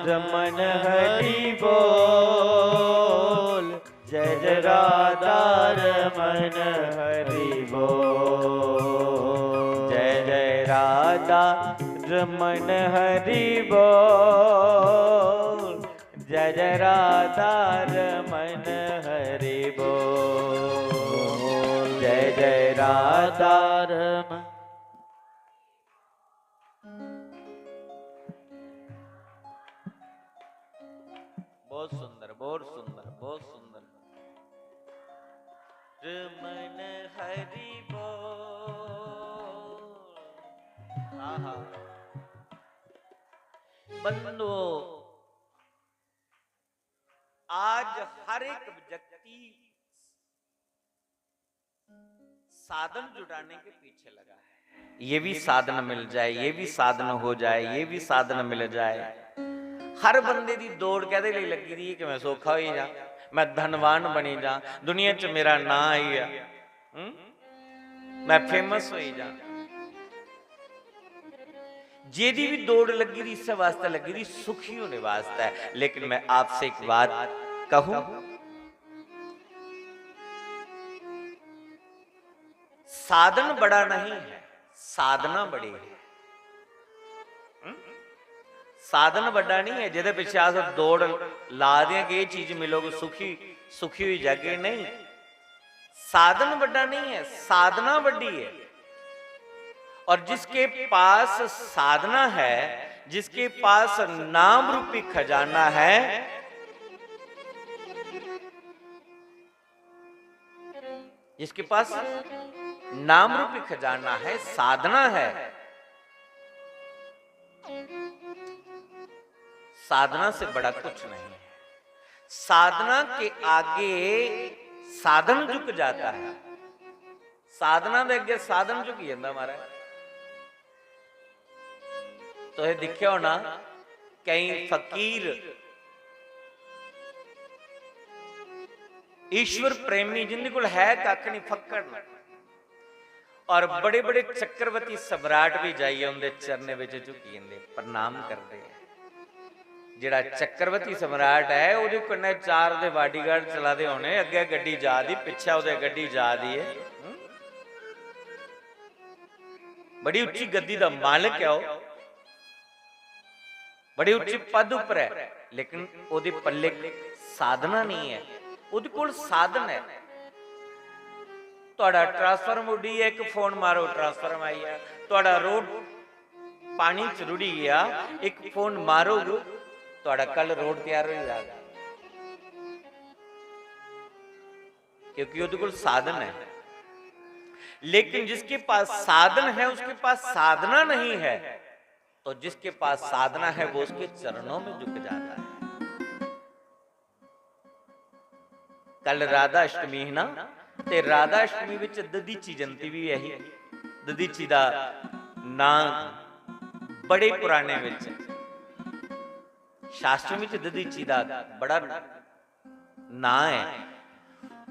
रमन हरि बोल। जय जय राधा रमन हरि बोल। जय जय राधा रमन हरि बोल। जय जय राधा रमन हरि बोल। जय जय राधा रमन। बहुत सुंदर बहुत सुंदर बहुत सुंदर। रमन हरि बोल। हाँ हाँ बंधुओं, आज हर एक व्यक्ति साधन जुटाने के पीछे लगा है। ये भी साधन मिल जाए, ये भी साधन हो जाए, ये भी साधन मिल जाए। हर बंदे दी दौड़ कहदे लई लगी दी कि मैं सौखा होई जा, मैं धनवान बनी जा, दुनिया च मेरा नां आई आ, मैं फेमस होई जा। जेदी भी दौड़ लगी दी इस वास्ते लगी दी सुखी होने वास्ते है। लेकिन मैं आपसे एक बात कहूं, साधन बड़ा नहीं है, साधना बड़ी है। साधन बड़ा नहीं है जिहदे पिछे आस दौड़ ला दें कि ये चीज मिलोगे सुखी सुखी हुई जागे, नहीं। साधन बड़ा नहीं है, साधना बड़ी है। और जिसके पास साधना है, जिसके पास नाम रूपी खजाना है, जिसके पास नाम रूपी खजाना है, साधना है, साधना से बड़ा कुछ नहीं है। साधना के आगे साधन झुक जाता है, साधना दे अगे साधन झुक जाता हमारा। तो ये दिखे हो ना कई फकीर ईश्वर प्रेमी जिन्हें को है कख नहीं फक्कड़, और बड़े बड़े चक्रवर्ती सम्राट भी जाइए उनके चरने में झुकी जाते, प्रणाम करते हैं। जिहड़ा चक्रवर्ती सम्राट है उहदे कन्ने चार दे बॉडीगार्ड चलाते होने, अगे गड्डी जा दी, पिछे उहदे गड्डी जा दी है। बड़ी उच्ची गद्दी दा मालिक है, बड़ी उच्ची पद उपर है, लेकिन ओदे पल्ले साधना नहीं है, ओदे कोल साधन है। तुहाडा ट्रांसफार्मर उड़ी है, एक फोन मारो ट्रांसफार्मर आई है। तुहाडा रोड पानी च रुड़ी गया, एक फोन मारो तुहाडा कल रोड तैयार हो जाएगा, क्योंकि ओदे कोल साधन है। लेकिन जिसके पास साधन है उसके पास साधना नहीं है, तो जिसके पास साधना है वो उसके चरणों में झुक जाता है। कल राधा अष्टमी है ना, ते राधा अष्टमी विच दधीची जयंती भी यही। दधीची दा नाम बड़े पुराने विच शास्त्र विच दधीची दा बड़ा ना है।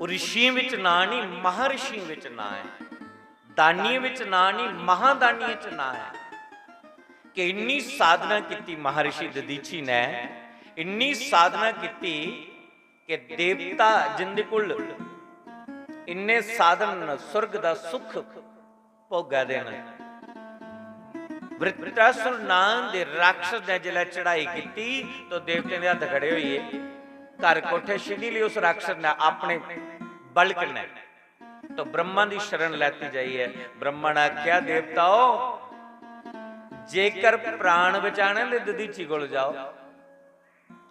ऋषि विच ना नहीं, महर्षि विच ना है, दानिये विच ना नहीं, महादानिये च ना है। कि इन्नी साधना की महर्षि दधीची ने, इन्नी साधना की कि देवता जिंदे कोल इन्ने साधन स्वर्ग दा सुख भोगा देना। वृत्रासुर नाम दे राक्षस ने जिला चढ़ाई की तो देवते ने हथ खड़े हुए, घर कोठे छिड़ी ली उस राक्षस ने अपने बल कन्नै। तो ब्रह्मा की शरण लेती जाइए। ब्रह्मा ने आख्या देवताओ जेकर प्राण बचाने ले दधीची कोल जाओ,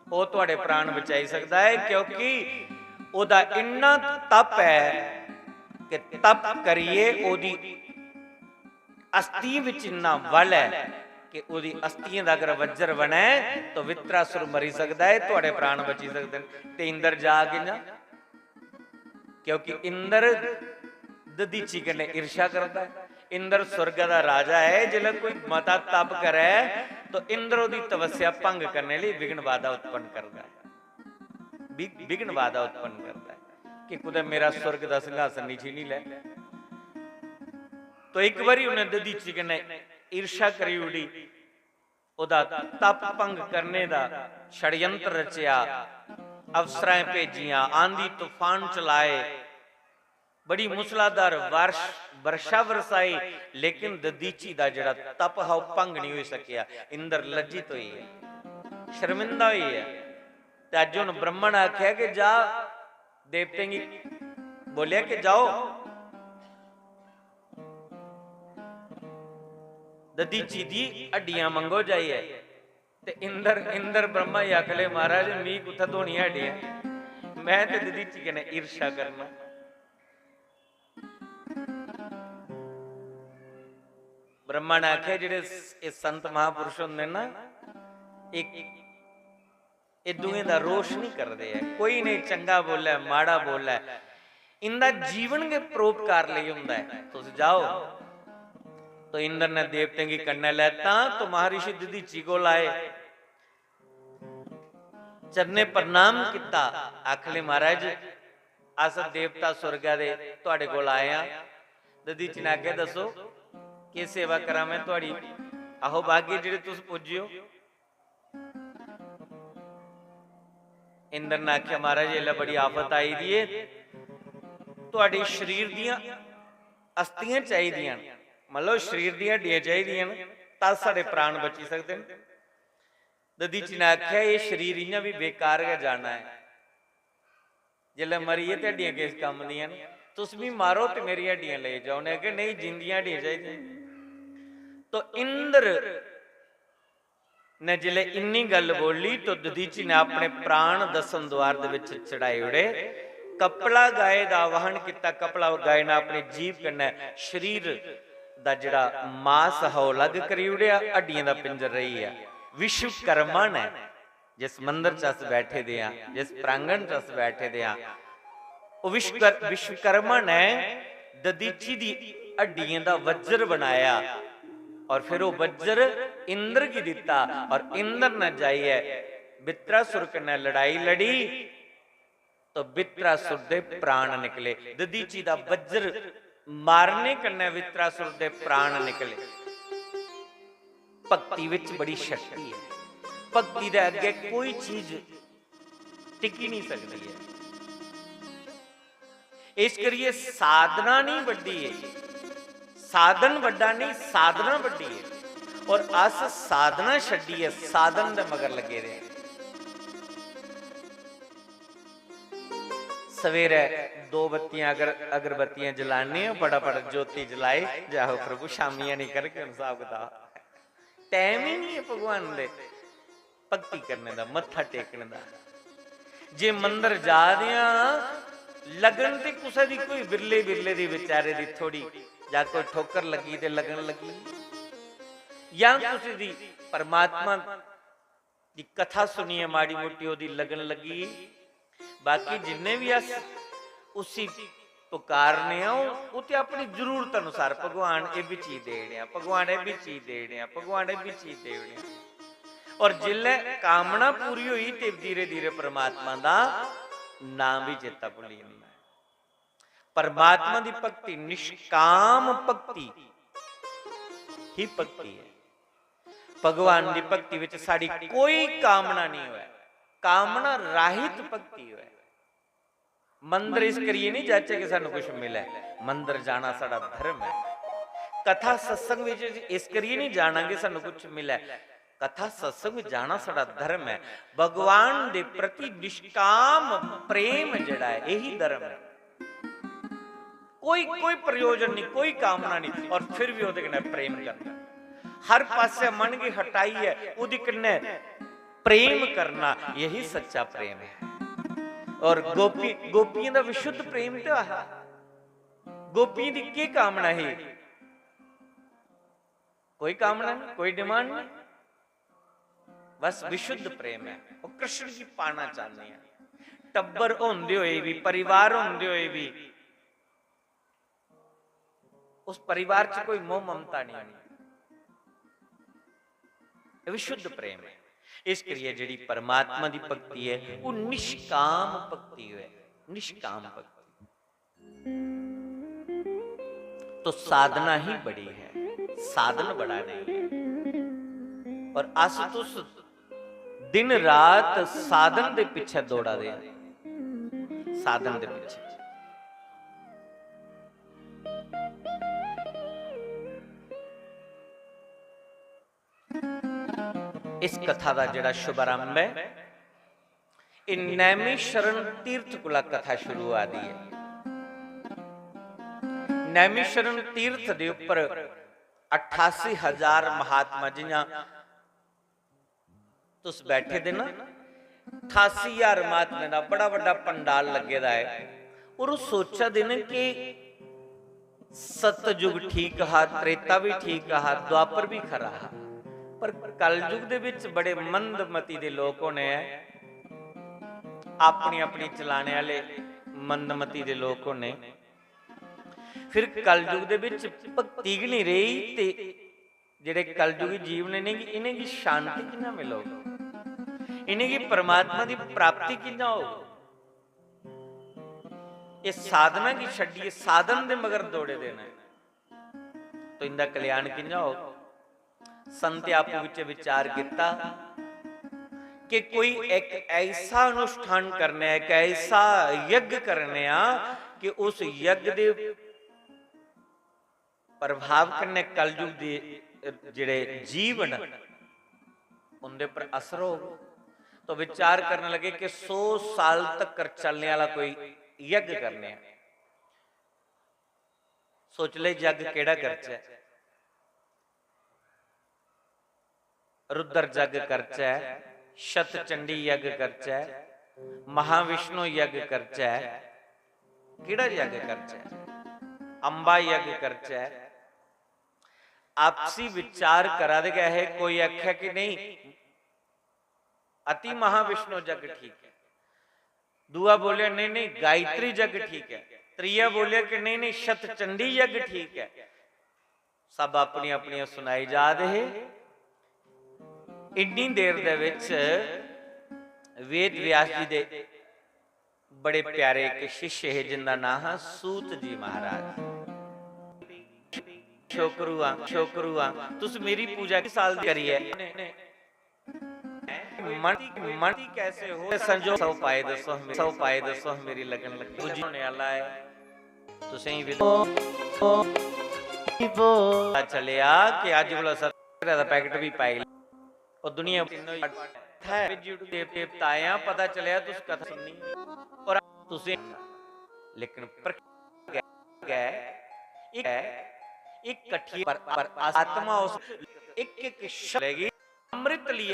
वो तुहाडे प्राण बचाई सकता है, क्योंकि ओदा इन्ना तप है कि तप करिए ओदी अस्थि विच इन्ना बल है कि ਉਹਦੀ ਅਸਤੀਆਂ ਦਾ ਅਗਰ ਵਜਰ ਬਣੇ ਤਾਂ ਵਿਤਰਾਸੁਰ ਮਰੀ ਸਕਦਾ ਹੈ, ਤੁਹਾਡੇ ਪ੍ਰਾਣ ਬਚੀ ਸਕਦੇ ਨੇ। ਤੇ ਇੰਦਰ ਜਾ ਕੇ ਨਾ, क्योंकि इंद्र दधीची कन्ने ईर्ष्या करता है। इंद्र स्वर्ग का राजा है, जिले कोई मता तप करे तो इंद्र की तपस्या भंग करने लिए विघ्न बाधा उत्पन्न करता है, विघ्न बाधा उत्पन्न करता है कि कुछ मेरा स्वर्ग का सिंहासन नहीं छीनी ले। तो एक बारी उन्हें दधीची कन्ने ईर्ष्या करी उड़ी, ओदा तप भंग करने का षड्यंत्र रचिया, अफसरां भेजियां, आंधी तूफान चलाए, बड़ी मूसलाधार वर्षा बरसाई, लेकिन दधीची दा जिहड़ा तप है वह भंग नहीं हो सकिया। इंद्र लज्जित हुई है, शर्मिंदा हुई है। ते अज हुण ब्रह्मण आख्या कि जा, देवते गी बोलिया कि जाओ दधीची दी हड्डियां मंगो जाइए। ते इंद्र ब्रह्मा ही आखले महाराज मी कुत्था धोनियां हड्डियां, मैं ते दधीची कन्नै ईर्ष्या करना। ब्रह्मा ने आख्या जेडे संत महापुरुष होंदे ना, एक दूए दा रोष नहीं करते है, कोई नहीं चंगा बोला माड़ा बोला, इनका जीवन के परोपकार लिए हुंदा है। तुसीं जाओ। तो इंद्र ने देवते की कन्या लेता तो महर्षि दधीची को लाए, चरने प्रणाम किया, आखले महाराज अस देवता स्वर्ग दे तुहाडे कोल आए हां। दधीची ने आख्या दसो की सेवा करा मैं तुहाडी। आहो भाग्य जिहड़े तुस पुज्जियो। इंद्र ने आख्या महाराज इल्ला बड़ी आफत आई दी है, तुहाडे शरीर दियां अस्थियां चाहीदियां, मतलब शरीर दी हड्डियां चाहिए तद साडे प्राण बची सकते हैं। दधीची ने आख्या ये शरीर इयां भी बेकार है जाना है, जिले मरीए तो हड्डियां किस काम दियां, तुस भी मारो तो मेरी हड्डियां ले जाओ। ने आख्या नहीं जिंदियां हड्डियां चाहिए। तो इंद्र ने जिले इन्नी गल बोली तो दधीची ने अपने प्राण दसम द्वार दे विच चढ़ाए उड़े, कपड़ा गाय दा आवाहन किया। कपड़ा गाय ने अपनी जीभ कन्नै शरीर दा जिहड़ा मास है अलग करी उड़िया, हड्डियां दा पिंजर रही है। विश्वकर्मा ने जिस मंदिर च अस बैठे दे हां, जिस प्रांगण च अस बैठे दे हां, विश्वकर्मा ने दधीची दी हड्डियां दा वज्र बनाया और फिर वो वज्र इंद्र की दिता। और इंद्र ने जाइए वित्रासुर कन्नै लड़ाई लड़ी तो वित्रासुर दे प्राण निकले। दधीची दा वज्र मारने कन्नै वित्रासुर दे प्राण निकले। भक्ति विच बड़ी शक्ति है, भक्ति दे अगे कोई चीज टिकी नहीं सकती है। इस करिए साधना नहीं वड्डी है, साधन वड्डा नहीं, साधना वड्डी है। और अस साधना छड्डी है, साधन दे मगर लगे रहे। सवेरे 2 बत्तियां अगरबत्तियां जलाने, फटाफट ज्योति जलाई जाओ प्रभु, शामियां नहीं करके हिसाब किताब। टाइम ही नहीं है भगवान दे भक्ति करने का, मत्था टेकने का। जे मंदिर जा दिया लगन ते कुसा दी कोई बिरले बिरले दी बेचारे दी थोड़ी जा कोई ठोकर लगी ते लगन लगी, या कुछ दी परमात्मा दी कथा सुनिए माड़ी मोटी ओदी लगन लगी। बाकी जिन्ने भी अस उसी पुकारने उते अपनी जरूरत अनुसार भगवान ये भी चीज देने, भगवान ये भी चीज देने, भगवान ये भी चीज देने। और जिले कामना पूरी हुई तो धीरे धीरे परमात्मा का नाम भी चेता भुली जाता है। परमात्मा की भक्ति निष्काम भक्ति ही भक्ति है। भगवान की भक्ति विच साड़ी कोई कामना नहीं हुआ, कामना राहित भक्ति हुआ। मंदिर इस करिए नहीं जाचे कि सानू कुछ मिले, मंदिर जाना साड़ा धर्म है। कथा सत्संग विच इस करिए नहीं जाना कि सानू कुछ मिले, कथा सत्संग में जाना साड़ा धर्म है। भगवान दे प्रति निष्काम प्रेम जड़ा है यही धर्म है। कोई प्रयोजन नहीं, कोई कामना नहीं, और फिर भी ओदे कन्नै प्रेम करना। हर पासे मन की हटाई है, ओदे कन्नै प्रेम करना, यही सच्चा प्रेम है। और गोपियों का विशुद्ध प्रेम तो है। गोपियों की क्या कामना है? कोई कामना नहीं, कोई डिमांड नहीं, बस विशुद्ध प्रेम है। वो कृष्ण की पाना चाहते हैं। टब्बर होंदे होए भी, परिवार होंदे होए भी उस परिवार च कोई मोह ममता नहीं होनी, विशुद्ध प्रेम है। इस करिए जिहड़ी परमात्मा की भक्ति है वो निष्काम भक्ति है, निष्काम भक्ति। तो साधना ही बड़ी है, साधन बड़ा नहीं है। और असतुस दिन रात साधन दे पीछे दौड़ा दे, साधन दे पीछे। इस कथा का जिहड़ा शुभारंभ है ये नैमिषारण तीर्थ कोला कथा शुरू हुआ दी है। नैमिषारण तीर्थ दे उपर 88,000 महात्मा जियां तुस बैठे दे ना, 88,000 महात्मा का बड़ा बड़ा पंडाल लगे दा है। और सोचा देने कि सतयुग ठीक हा, त्रेता भी ठीक हा, द्वापर भी खरा हा, पर कलयुग दे विच बड़े मंदमती दे लोग होने हैं, अपनी अपनी चलाने वाले मंदमती दे लोग होने। फिर कलयुग दे विच भक्ति ही नहीं रही ते जेड़े कलयुगी जीव ने इन्हें की शांति किना मिलोगी, इन्हें की परमात्मा की प्राप्ति किना होगी। ये साधना की छड्डिए, साधन दे मगर दौड़े देना है तो इनका कल्याण किना होगा। संत आपू विच विचार किया कि कोई एक ऐसा अनुष्ठान करने, एक ऐसा यज्ञ करने कि उस यज्ञ दे प्रभाव करने कलयुग दे जिहड़े जीवन उनके पर असर हो। तो विचार करने लगे कि 100 साल तक चलने वाला कोई यज्ञ करने। सोच ले यज्ञ केड़ा करचा है, रुद्र यज्ञ करचा है, शतचंडी यज्ञ करचा है, महाविष्णु यज्ञ करचा है, केड़ा यज्ञ करचा है, अंबा यज्ञ करचा है। आपसी विचार करा दे गया है। कोई आख्या कि नहीं अति महाविष्णु यज्ञ ठीक है, दूआ बोलिया नहीं नहीं गायत्री यज्ञ ठीक है, त्रिया बोलिया कि नहीं नहीं शतचंडी यज्ञ ठीक है। सब अपनी अपनी सुनाई जा रहे। इन्नी देर दे विच वेद व्यास जी दे बड़े प्यारे एक शिष्य है जिनका नाम है सूत जी महाराज। छोकरुआ तुस मेरी पूजा किस साल करी है, मन कैसे हो संजो 100 पाए दसो मेरी लगन लगी बुझी होने वाला है। तुसें ही चलिया कि अज वाला सत्तर दा पैकेट भी पाई और दुनिया देवताया पता चलिया तुस कथा सुननी और तुसें लेकिन एक कठी पर आत्मा उस एक शब्द अमृत ली